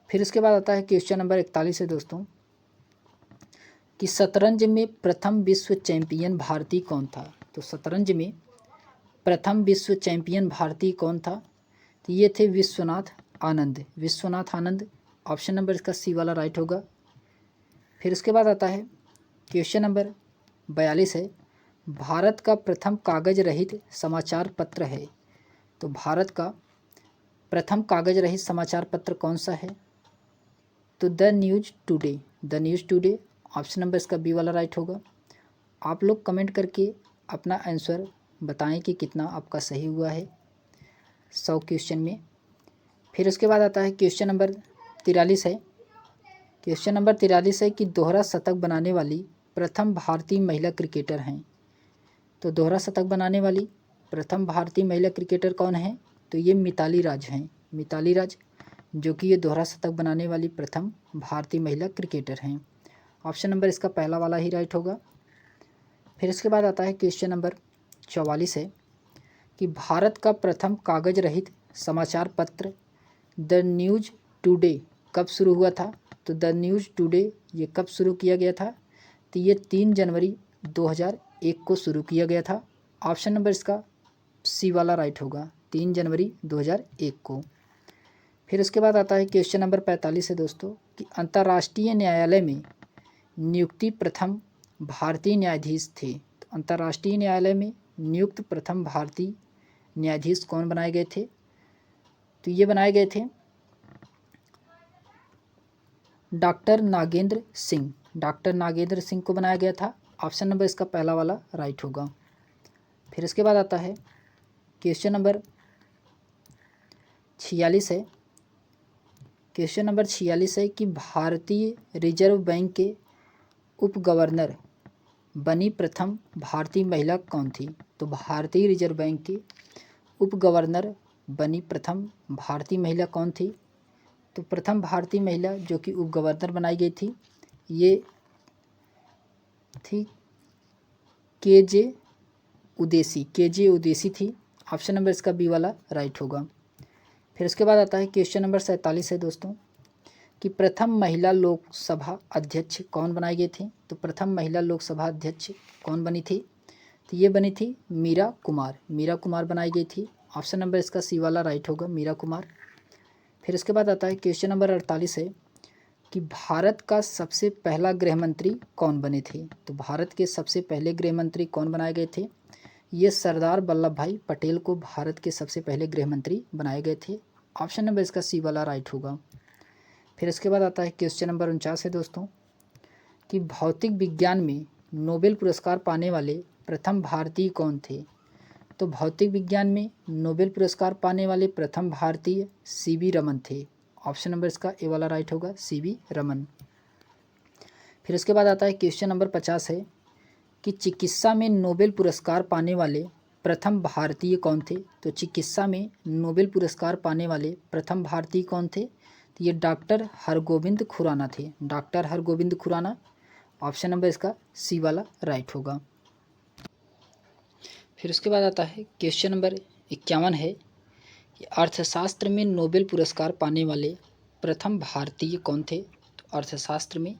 फिर उसके बाद आता है क्वेश्चन नंबर 41 है दोस्तों कि शतरंज में प्रथम विश्व चैंपियन भारतीय कौन था। तो शतरंज में प्रथम विश्व चैंपियन भारतीय कौन था। तो ये थे विश्वनाथ आनंद। विश्वनाथ आनंद ऑप्शन नंबर इसका सी वाला राइट होगा। फिर उसके बाद आता है क्वेश्चन नंबर 42 है, भारत का प्रथम कागज रहित समाचार पत्र है। तो भारत का प्रथम कागज रहित समाचार पत्र कौन सा है। तो the news today. The news today option number इसका बी वाला राइट होगा। आप लोग कमेंट करके अपना आंसर बताएं कि कितना आपका सही हुआ है 100 क्वेश्चन में। फिर उसके बाद आता है क्वेश्चन नंबर 43 है। क्वेश्चन नंबर 43 है कि दोहरा शतक बनाने वाली प्रथम भारतीय महिला क्रिकेटर हैं। तो दोहरा शतक बनाने वाली प्रथम भारतीय महिला क्रिकेटर कौन है। तो ये मिताली राज हैं। मिताली राज जो कि ये दोहरा शतक बनाने वाली प्रथम भारतीय महिला क्रिकेटर हैं। ऑप्शन नंबर इसका पहला वाला ही राइट होगा। फिर इसके बाद आता है क्वेश्चन नंबर 44 है कि भारत का प्रथम कागज रहित समाचार पत्र द न्यूज़ टुडे कब शुरू हुआ था। तो द न्यूज़ टुडे ये कब शुरू किया गया था। तो ये 3 जनवरी 2001 को शुरू किया गया था। ऑप्शन नंबर इसका सी वाला राइट होगा, 3 जनवरी 2001 को। फिर उसके बाद आता है क्वेश्चन नंबर 45 है दोस्तों कि अंतर्राष्ट्रीय न्यायालय में नियुक्ति प्रथम भारतीय न्यायाधीश थे। तो अंतर्राष्ट्रीय न्यायालय में नियुक्त प्रथम भारतीय न्यायाधीश कौन बनाए गए थे। तो ये बनाए गए थे डॉक्टर नागेंद्र सिंह। डॉक्टर नागेंद्र सिंह को बनाया गया था। ऑप्शन नंबर इसका पहला वाला राइट होगा। फिर इसके बाद आता है क्वेश्चन नंबर 46 है। क्वेश्चन नंबर 46 है कि भारतीय रिजर्व बैंक के उप गवर्नर बनी प्रथम भारतीय महिला कौन थी। तो भारतीय रिजर्व बैंक के उप गवर्नर बनी प्रथम भारतीय महिला कौन थी। तो प्रथम भारतीय महिला जो कि उप गवर्नर बनाई गई थी ये थी के.जे. उदेसी। के.जे. उदेसी थी। ऑप्शन नंबर इसका बी वाला राइट होगा। फिर उसके बाद आता है क्वेश्चन नंबर 47 है दोस्तों कि प्रथम महिला लोकसभा अध्यक्ष कौन बनाई गई थी। तो प्रथम महिला लोकसभा अध्यक्ष कौन बनी थी। तो ये बनी थी मीरा कुमार। मीरा कुमार बनाई गई थी। ऑप्शन नंबर इसका सी वाला राइट होगा, मीरा कुमार। फिर उसके बाद आता है क्वेश्चन नंबर 48 है कि भारत का सबसे पहला गृह मंत्री कौन बने थे। तो भारत के सबसे पहले गृह मंत्री कौन बनाए गए थे। ये सरदार वल्लभ भाई पटेल को भारत के सबसे पहले गृह मंत्री बनाए गए थे। ऑप्शन नंबर इसका सी वाला राइट होगा। फिर इसके बाद आता है क्वेश्चन नंबर 49 है दोस्तों कि भौतिक विज्ञान में नोबेल पुरस्कार पाने वाले प्रथम भारतीय कौन थे। तो भौतिक विज्ञान में नोबेल पुरस्कार पाने वाले प्रथम भारतीय सी.वी. रमन थे। ऑप्शन नंबर इसका ए वाला राइट होगा, सी.वी. रमन। फिर उसके बाद आता है क्वेश्चन नंबर 50 है कि चिकित्सा में नोबेल पुरस्कार पाने वाले प्रथम भारतीय कौन थे। तो चिकित्सा में नोबेल पुरस्कार पाने वाले प्रथम भारतीय कौन थे। तो ये डॉक्टर हरगोविंद खुराना थे। Doctor Hargobind Khorana. Option number इसका सी वाला राइट होगा। फिर उसके बाद आता है क्वेश्चन नंबर 51 है कि अर्थशास्त्र में नोबेल पुरस्कार पाने वाले प्रथम भारतीय कौन थे। तो अर्थशास्त्र में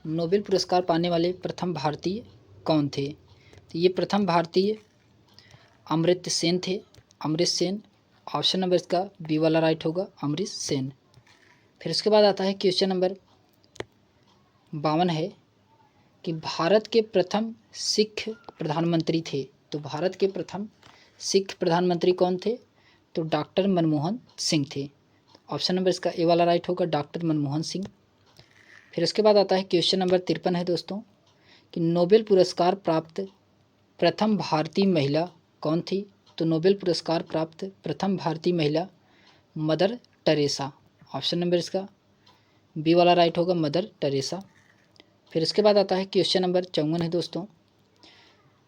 नोबेल पुरस्कार पाने वाले प्रथम भारतीय कौन थे। तो ये प्रथम भारतीय अमर्त्य सेन थे। अमृत सेन। ऑप्शन नंबर इसका बी वाला राइट होगा, अमृत सेन। फिर उसके बाद आता है क्वेश्चन नंबर 52 है कि भारत के प्रथम सिख प्रधानमंत्री थे। तो भारत के प्रथम सिख प्रधानमंत्री कौन थे। तो डॉक्टर मनमोहन सिंह थे। ऑप्शन नंबर इसका ए वाला राइट होगा, डॉक्टर मनमोहन सिंह। फिर उसके बाद आता है क्वेश्चन नंबर 53 है दोस्तों कि नोबेल पुरस्कार प्राप्त प्रथम भारतीय महिला कौन थी। तो नोबेल पुरस्कार प्राप्त प्रथम भारतीय महिला मदर टेरेसा। ऑप्शन नंबर इसका बी वाला राइट होगा, मदर टेरेसा। फिर इसके बाद आता है क्वेश्चन नंबर 54 है दोस्तों,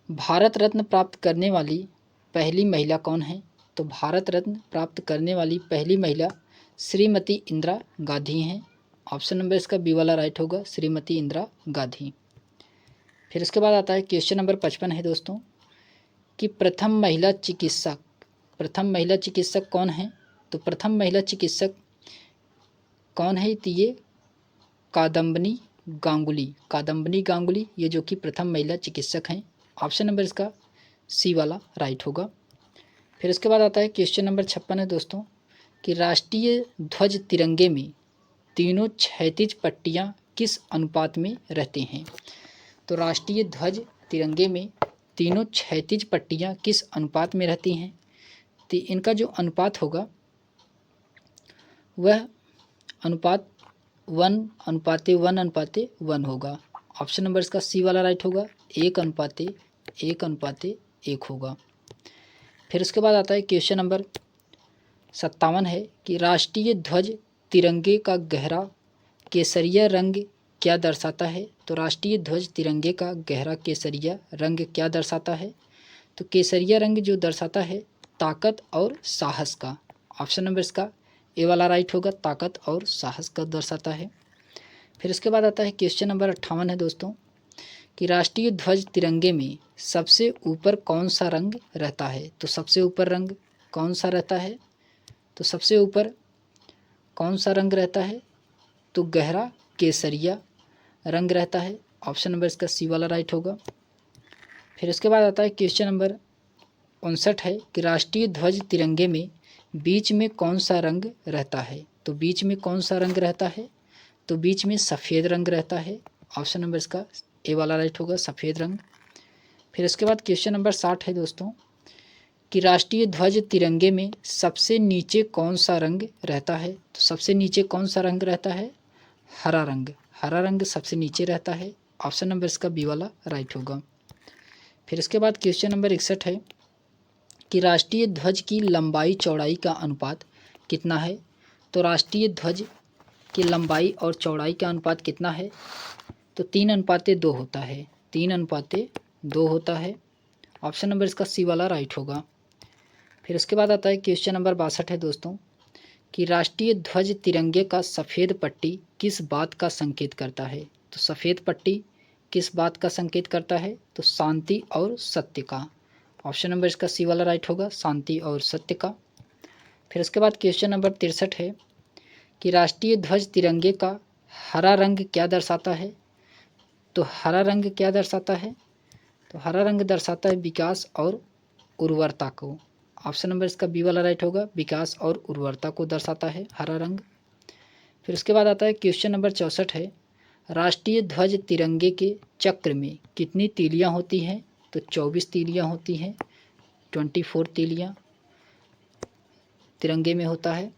भारत रत्न प्राप्त करने वाली पहली महिला कौन है। तो भारत रत्न प्राप्त करने वाली पहली महिला श्रीमती इंदिरा गांधी हैं। ऑप्शन नंबर इसका बी वाला राइट होगा, श्रीमती इंदिरा गांधी। फिर इसके बाद आता है क्वेश्चन नंबर 55 है दोस्तों कि प्रथम महिला चिकित्सक कौन है। तो प्रथम महिला चिकित्सक कौन है? तो ये कादम्बनी गांगुली, ये जो कि प्रथम महिला चिकित्सक हैं। ऑप्शन नंबर इसका सी वाला राइट होगा। फिर उसके बाद आता है क्वेश्चन नंबर 56 है दोस्तों कि राष्ट्रीय ध्वज तिरंगे में तीनों क्षैतिज पट्टियाँ किस अनुपात में रहते हैं? तो राष्ट्रीय ध्वज तिरंगे में तीनों क्षैतिज पट्टियाँ किस अनुपात में रहती हैं? तो इनका जो अनुपात होगा वह अनुपात 1:1:1 होगा। ऑप्शन नंबर इसका सी वाला राइट होगा, 1:1:1 होगा। फिर उसके बाद आता है क्वेश्चन नंबर 57 है कि राष्ट्रीय ध्वज तिरंगे का गहरा केसरिया रंग क्या दर्शाता है? तो राष्ट्रीय ध्वज तिरंगे का गहरा केसरिया रंग क्या दर्शाता है? तो केसरिया रंग जो दर्शाता है ताकत और साहस का। ऑप्शन नंबर इसका ए वाला राइट होगा, ताकत और साहस का दर्शाता है। फिर इसके बाद आता है क्वेश्चन नंबर 58 है दोस्तों कि राष्ट्रीय ध्वज तिरंगे में सबसे ऊपर कौन सा रंग रहता है? तो सबसे ऊपर रंग कौन सा रहता है? तो सबसे ऊपर कौन सा रंग रहता है? तो गहरा केसरिया रंग रहता है। ऑप्शन नंबर इसका सी वाला राइट होगा। फिर उसके बाद आता है क्वेश्चन नंबर 59 है कि राष्ट्रीय ध्वज तिरंगे में बीच में कौन सा रंग रहता है? तो बीच में कौन सा रंग रहता है? तो बीच में सफ़ेद रंग रहता है। ऑप्शन नंबर इसका ए वाला राइट होगा, सफ़ेद रंग। फिर उसके बाद क्वेश्चन नंबर 60 है दोस्तों कि राष्ट्रीय ध्वज तिरंगे में सबसे नीचे कौन सा रंग रहता है? तो सबसे नीचे कौन सा रंग रहता है? हरा रंग। हरा रंग सबसे नीचे रहता है। ऑप्शन नंबर इसका बी वाला राइट होगा। फिर इसके बाद क्वेश्चन नंबर 61 है कि राष्ट्रीय ध्वज की लंबाई चौड़ाई का अनुपात कितना है? तो राष्ट्रीय ध्वज की लंबाई और चौड़ाई का अनुपात कितना है? तो 3:2 होता है। 3:2 होता है। ऑप्शन नंबर इसका सी वाला राइट होगा। फिर उसके बाद आता है क्वेश्चन नंबर 62 है दोस्तों कि राष्ट्रीय ध्वज तिरंगे का सफ़ेद पट्टी किस बात का संकेत करता है? तो सफ़ेद पट्टी किस बात का संकेत करता है? तो शांति और सत्य का। ऑप्शन नंबर इसका सी वाला राइट होगा, शांति और सत्य का। फिर उसके बाद क्वेश्चन नंबर 63 है कि राष्ट्रीय ध्वज तिरंगे का हरा रंग क्या दर्शाता है? तो हरा रंग क्या दर्शाता है? तो हरा रंग दर्शाता है विकास और उर्वरता को। ऑप्शन नंबर इसका बी वाला राइट होगा, विकास और उर्वरता को दर्शाता है हरा रंग। फिर उसके बाद आता है क्वेश्चन नंबर 64 है राष्ट्रीय ध्वज तिरंगे के चक्र में कितनी तीलियाँ होती हैं? तो 24 तीलियाँ होती हैं। 24 तीलियाँ तिरंगे में होता है।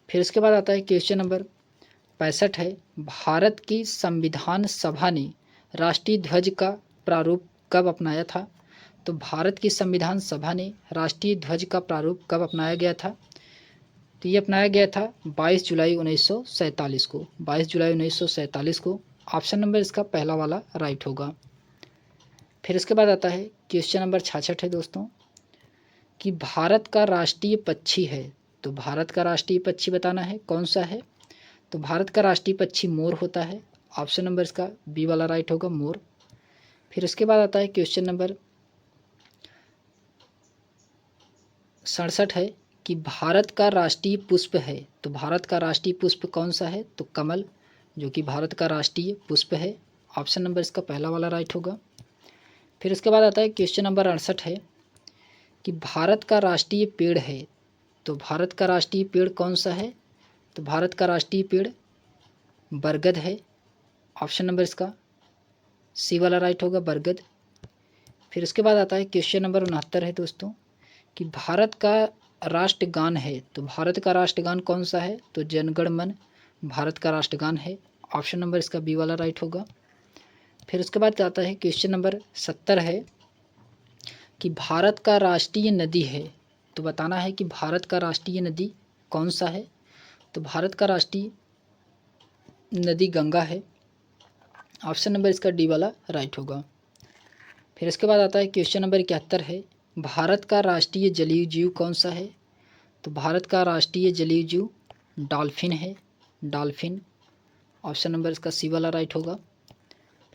फिर उसके बाद आता है क्वेश्चन नंबर 65 है भारत की संविधान सभा ने राष्ट्रीय ध्वज का प्रारूप कब अपनाया था? तो भारत की संविधान सभा ने राष्ट्रीय ध्वज का प्रारूप कब अपनाया गया था? तो ये अपनाया गया था 22 जुलाई 1947 को। 22 जुलाई 1947 को। ऑप्शन नंबर इसका पहला वाला राइट होगा। फिर इसके बाद आता है क्वेश्चन नंबर 66 है दोस्तों कि भारत का राष्ट्रीय पक्षी है। तो भारत का राष्ट्रीय पक्षी बताना है कौन सा है? तो भारत का राष्ट्रीय पक्षी मोर होता है। ऑप्शन नंबर इसका बी वाला राइट होगा, मोर। फिर उसके बाद आता है क्वेश्चन नंबर 67 है कि भारत का राष्ट्रीय पुष्प है। तो भारत का राष्ट्रीय पुष्प कौन सा है? तो कमल, जो कि भारत का राष्ट्रीय पुष्प है। ऑप्शन नंबर इसका पहला वाला राइट होगा। फिर उसके बाद आता है क्वेश्चन नंबर 68 है कि भारत का राष्ट्रीय पेड़ है। तो भारत का राष्ट्रीय पेड़ कौन सा है? तो भारत का राष्ट्रीय पेड़ बरगद है। ऑप्शन नंबर इसका सी वाला राइट होगा, बरगद। फिर उसके बाद आता है क्वेश्चन नंबर 69 है दोस्तों कि भारत का राष्ट्रगान है। तो भारत का राष्ट्रगान कौन सा है? तो जनगण मन भारत का राष्ट्रगान है। ऑप्शन नंबर इसका बी वाला राइट होगा। फिर उसके बाद आता है क्वेश्चन नंबर 70 है कि भारत का राष्ट्रीय नदी है। तो बताना है कि भारत का राष्ट्रीय नदी कौन सा है? तो भारत का राष्ट्रीय नदी गंगा है। ऑप्शन नंबर इसका डी वाला राइट होगा। फिर इसके बाद आता है क्वेश्चन नंबर 71 है भारत का राष्ट्रीय जलीय जीव कौन सा है? तो भारत का राष्ट्रीय जलीय जीव डॉल्फिन है, डॉल्फिन। ऑप्शन नंबर इसका सी वाला राइट होगा।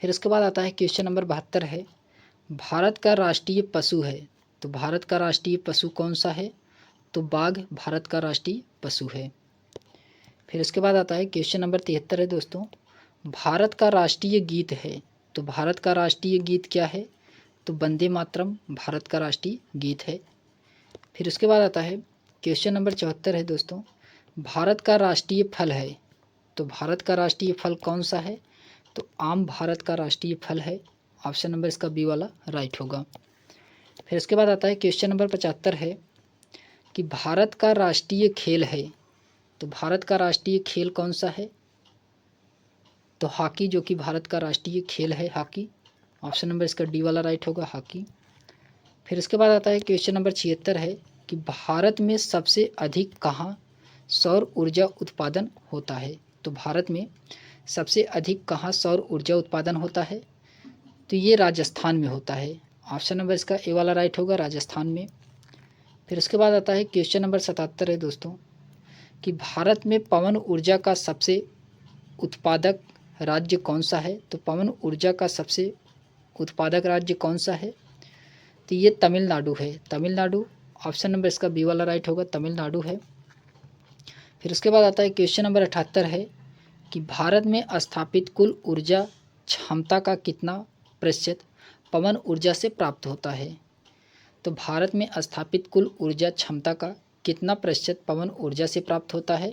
फिर उसके बाद आता है क्वेश्चन नंबर 72 है भारत का राष्ट्रीय पशु है। तो भारत का राष्ट्रीय पशु कौन सा है? तो बाघ भारत का राष्ट्रीय पशु है। फिर उसके बाद आता है क्वेश्चन नंबर 73 है दोस्तों, भारत का राष्ट्रीय गीत है। तो भारत का राष्ट्रीय गीत क्या है? तो वंदे मातरम भारत का राष्ट्रीय गीत है। फिर उसके बाद आता है क्वेश्चन नंबर 74 है दोस्तों, भारत का राष्ट्रीय फल है। तो भारत का राष्ट्रीय फल कौन सा है? तो आम भारत का राष्ट्रीय फल है। ऑप्शन नंबर इसका बी वाला राइट होगा। फिर उसके बाद आता है क्वेश्चन नंबर 75 है कि भारत का राष्ट्रीय खेल है। तो भारत का राष्ट्रीय खेल कौन सा है? तो हॉकी, जो कि भारत का राष्ट्रीय खेल है हॉकी। ऑप्शन नंबर इसका डी वाला राइट होगा, हॉकी। फिर उसके बाद आता है क्वेश्चन नंबर 76 है कि भारत में सबसे अधिक कहाँ सौर ऊर्जा उत्पादन होता है। तो भारत में सबसे अधिक कहाँ सौर ऊर्जा उत्पादन होता है? तो ये राजस्थान में होता है। ऑप्शन नंबर इसका ए वाला राइट होगा, राजस्थान में। फिर उसके बाद आता है क्वेश्चन नंबर 77 है दोस्तों कि भारत में पवन ऊर्जा का सबसे उत्पादक राज्य कौन सा है? तो पवन ऊर्जा का सबसे उत्पादक राज्य कौन सा है? तो ये तमिलनाडु है, तमिलनाडु। ऑप्शन नंबर इसका बी वाला राइट होगा, तमिलनाडु है। फिर उसके बाद आता है क्वेश्चन नंबर 78 है कि भारत में स्थापित कुल ऊर्जा क्षमता का कितना प्रतिशत पवन ऊर्जा से प्राप्त होता है? तो भारत में स्थापित कुल ऊर्जा क्षमता का कितना प्रतिशत पवन ऊर्जा से प्राप्त होता है?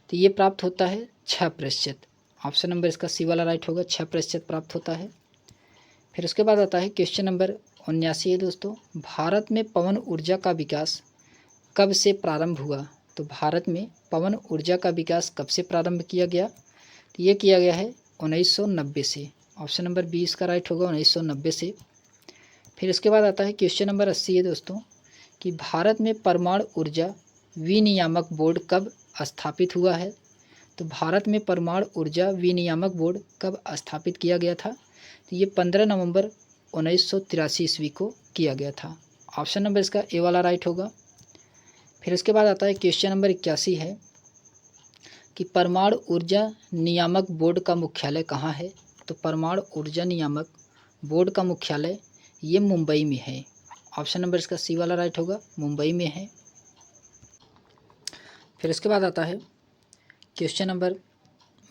तो ये प्राप्त होता है 6%। ऑप्शन नंबर इसका सी वाला राइट होगा, 6% प्राप्त होता है। फिर उसके बाद आता है क्वेश्चन नंबर 79 है दोस्तों, भारत में पवन ऊर्जा का विकास कब से प्रारंभ हुआ? तो भारत में पवन ऊर्जा का विकास कब से प्रारंभ किया गया? तो ये किया गया है 1990 से। ऑप्शन नंबर 20 का राइट होगा, 1990 से। फिर इसके बाद आता है क्वेश्चन नंबर 80 है दोस्तों कि भारत में परमाणु ऊर्जा विनियामक बोर्ड कब स्थापित हुआ है? तो भारत में परमाणु ऊर्जा विनियामक बोर्ड कब स्थापित किया गया था? तो ये 15 नवंबर 1983 ईस्वी को किया गया था। ऑप्शन नंबर इसका ए वाला राइट होगा। फिर इसके बाद आता है क्वेश्चन नंबर 81 है कि परमाणु ऊर्जा नियामक बोर्ड का मुख्यालय कहाँ है? तो परमाणु ऊर्जा नियामक बोर्ड का मुख्यालय ये मुंबई में है। ऑप्शन नंबर इसका सी वाला राइट होगा, मुंबई में है। फिर इसके बाद आता है क्वेश्चन नंबर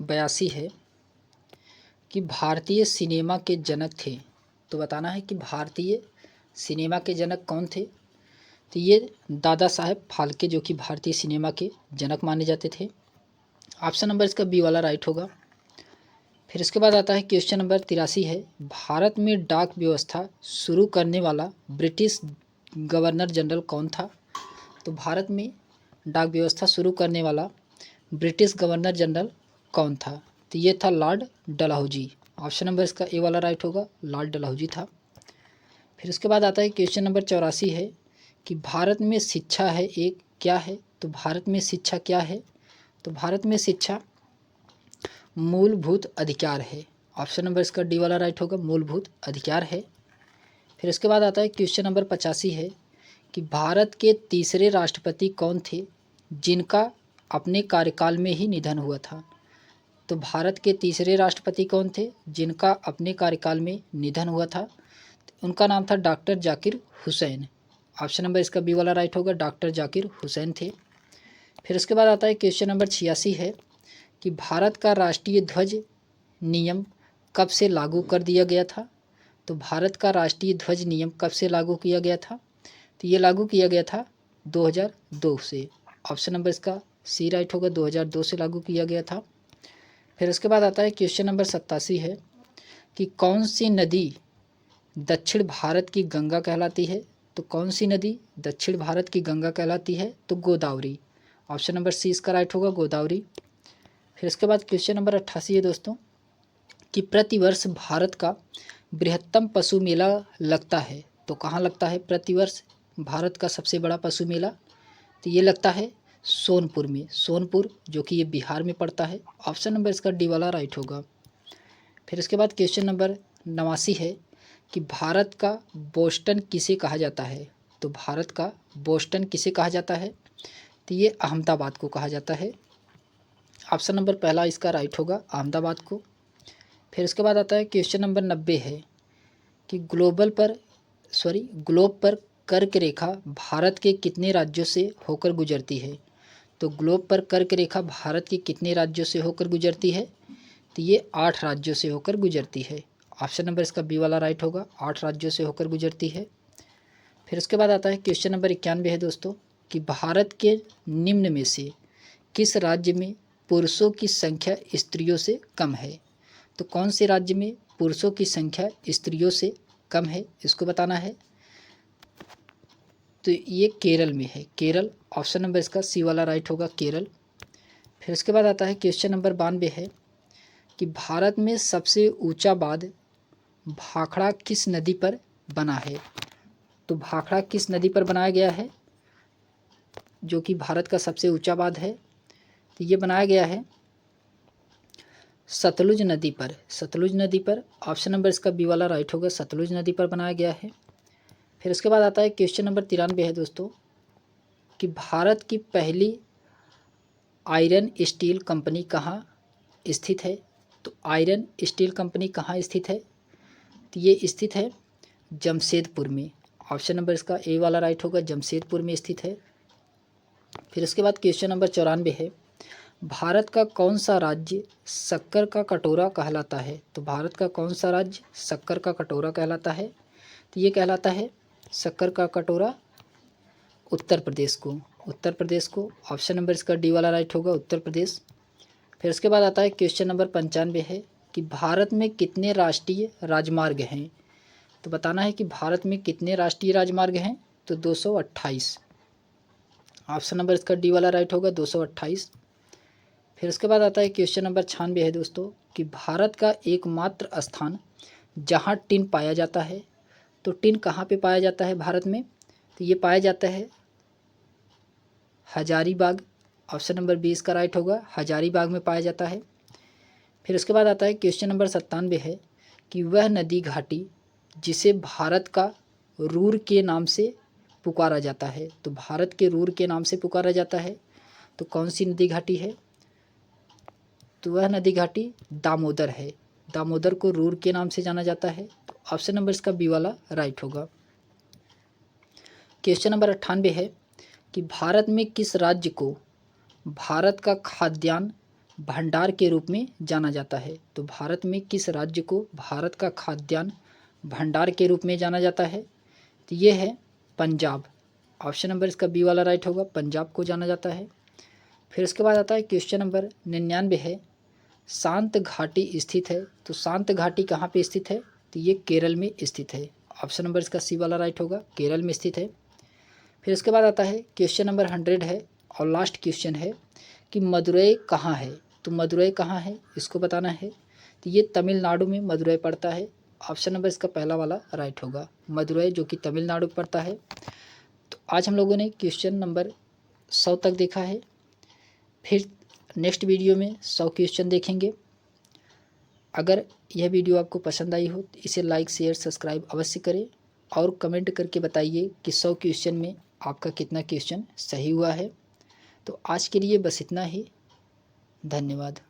82 है कि भारतीय सिनेमा के जनक थे। तो बताना है कि भारतीय सिनेमा के जनक कौन थे? तो ये दादा साहेब फाल्के, जो कि भारतीय सिनेमा के जनक माने जाते थे। ऑप्शन नंबर इसका बी वाला राइट होगा। फिर इसके बाद आता है क्वेश्चन नंबर 83 है, भारत में डाक व्यवस्था शुरू करने वाला ब्रिटिश गवर्नर जनरल कौन था? तो भारत में डाक व्यवस्था शुरू करने वाला ब्रिटिश गवर्नर जनरल कौन था? तो ये था लॉर्ड डलहौजी। ऑप्शन नंबर इसका ए वाला राइट होगा, लॉर्ड डलहौजी था। फिर उसके बाद आता है क्वेश्चन नंबर 84 है कि भारत में शिक्षा है एक क्या है? तो भारत में शिक्षा क्या है? तो भारत में शिक्षा मूलभूत अधिकार है। ऑप्शन नंबर इसका डी वाला राइट होगा, मूलभूत अधिकार है। फिर इसके बाद आता है क्वेश्चन नंबर 85 है कि भारत के तीसरे राष्ट्रपति कौन थे जिनका अपने कार्यकाल में ही निधन हुआ था? तो भारत के तीसरे राष्ट्रपति कौन थे जिनका अपने कार्यकाल में निधन हुआ था? उनका नाम था doctor Zakir Hussain. Option number इसका बी वाला राइट होगा, डॉक्टर जाकिर हुसैन थे। फिर उसके बाद आता है क्वेश्चन नंबर 86 है कि भारत का राष्ट्रीय ध्वज नियम कब से लागू कर दिया गया था? तो भारत का राष्ट्रीय ध्वज नियम कब से लागू किया गया था? तो ये लागू किया गया था 2002 से। ऑप्शन नंबर इसका सी राइट होगा, 2002 से लागू किया गया था। फिर उसके बाद आता है क्वेश्चन नंबर 87 है कि कौन सी नदी दक्षिण भारत की गंगा कहलाती है? तो कौन सी नदी दक्षिण भारत की गंगा कहलाती है? तो गोदावरी। ऑप्शन नंबर सी इसका राइट होगा, गोदावरी। फिर इसके बाद क्वेश्चन नंबर 88 है दोस्तों कि प्रतिवर्ष भारत का बृहत्तम पशु मेला लगता है। तो कहाँ लगता है प्रतिवर्ष भारत का सबसे बड़ा पशु मेला? तो ये लगता है सोनपुर में, सोनपुर जो कि ये बिहार में पड़ता है। ऑप्शन नंबर इसका डी वाला राइट होगा। फिर इसके बाद क्वेश्चन नंबर 89 है कि भारत का बोस्टन किसे कहा जाता है? तो भारत का बोस्टन किसे कहा जाता है? तो ये अहमदाबाद को कहा जाता है। ऑप्शन नंबर पहला इसका राइट होगा, अहमदाबाद को। फिर इसके बाद आता है क्वेश्चन नंबर 90 है कि ग्लोब पर कर्क रेखा भारत के कितने राज्यों से होकर गुजरती है? तो ग्लोब पर कर्क रेखा भारत के कितने राज्यों से होकर गुजरती है? तो ये 8 राज्यों से होकर गुजरती है। ऑप्शन नंबर इसका बी वाला राइट होगा, 8 राज्यों से होकर गुजरती है। फिर उसके बाद आता है क्वेश्चन नंबर 91 है दोस्तों कि भारत के निम्न में से किस राज्य में पुरुषों की संख्या स्त्रियों से कम है? तो कौन से राज्य में पुरुषों की संख्या स्त्रियों से कम है, इसको बताना है। तो ये केरल में है, केरल। ऑप्शन नंबर इसका सी वाला राइट होगा, केरल। फिर उसके बाद आता है क्वेश्चन नंबर 92 है कि भारत में सबसे ऊंचा बांध भाखड़ा किस नदी पर बना है? तो भाखड़ा किस नदी पर बनाया गया है जो कि भारत का सबसे ऊंचा बांध है? तो ये बनाया गया है सतलुज नदी पर, सतलुज नदी पर। ऑप्शन नंबर इसका बी वाला राइट होगा, सतलुज नदी पर बनाया गया है। फिर उसके बाद आता है क्वेश्चन नंबर 93 है दोस्तों कि भारत की पहली आयरन स्टील कंपनी कहाँ स्थित है? तो आयरन स्टील कंपनी कहाँ स्थित है? तो ये स्थित है जमशेदपुर में। ऑप्शन नंबर इसका ए वाला राइट होगा, जमशेदपुर में स्थित है। फिर उसके बाद क्वेश्चन नंबर 94 है, भारत का कौन सा राज्य शक्कर का कटोरा कहलाता है? तो भारत का कौन सा राज्य शक्कर का कटोरा कहलाता है? तो ये कहलाता है शक्कर का कटोरा उत्तर प्रदेश को, उत्तर प्रदेश को। ऑप्शन नंबर इसका डी वाला राइट होगा, उत्तर प्रदेश। फिर उसके बाद आता है क्वेश्चन नंबर 95 है कि भारत में कितने राष्ट्रीय राजमार्ग हैं? तो बताना है कि भारत में कितने राष्ट्रीय राजमार्ग हैं? तो 228। ऑप्शन नंबर इसका डी वाला राइट होगा, 228। फिर उसके बाद आता है क्वेश्चन नंबर 96 है दोस्तों कि भारत का एकमात्र स्थान जहां टिन पाया जाता है, तो टिन कहाँ पे पाया जाता है भारत में? तो ये पाया जाता है हजारीबाग। ऑप्शन नंबर 20 का राइट होगा, हजारीबाग में पाया जाता है। फिर उसके बाद आता है क्वेश्चन नंबर 97 है कि वह नदी घाटी जिसे भारत का रूर के नाम से पुकारा जाता है, तो भारत के रूर के नाम से पुकारा जाता है, तो कौन सी नदी घाटी है? तो वह नदी घाटी दामोदर है, दामोदर को रूर के नाम से जाना जाता है। तो ऑप्शन नंबर इसका बी वाला राइट होगा। क्वेश्चन नंबर 98 है कि भारत में किस राज्य को भारत का खाद्यान्न भंडार के रूप में जाना जाता है? तो भारत में किस राज्य को भारत का खाद्यान्न भंडार के रूप में जाना जाता है? तो ये है पंजाब। ऑप्शन नंबर इसका बी वाला राइट होगा, पंजाब को जाना जाता है। फिर उसके बाद आता है क्वेश्चन नंबर 99 है, शांत घाटी स्थित है, तो शांत घाटी कहाँ पे स्थित है? तो ये केरल में स्थित है। ऑप्शन नंबर इसका सी वाला राइट होगा, केरल में स्थित है। फिर उसके बाद आता है क्वेश्चन नंबर 100 है और लास्ट क्वेश्चन है कि मदुरई कहाँ है? तो मदुरई कहाँ है, इसको बताना है। तो ये तमिलनाडु में मदुरई पड़ता है। ऑप्शन नंबर इसका पहला वाला राइट होगा, मदुरई, जो कि तमिलनाडु पड़ता है। तो आज हम लोगों ने क्वेश्चन नंबर 100 तक देखा है। फिर नेक्स्ट वीडियो में 100 क्वेश्चन देखेंगे। अगर यह वीडियो आपको पसंद आई हो तो इसे लाइक, शेयर, सब्सक्राइब अवश्य करें और कमेंट करके बताइए कि 100 क्वेश्चन में आपका कितना क्वेश्चन सही हुआ है। तो आज के लिए बस इतना ही, धन्यवाद।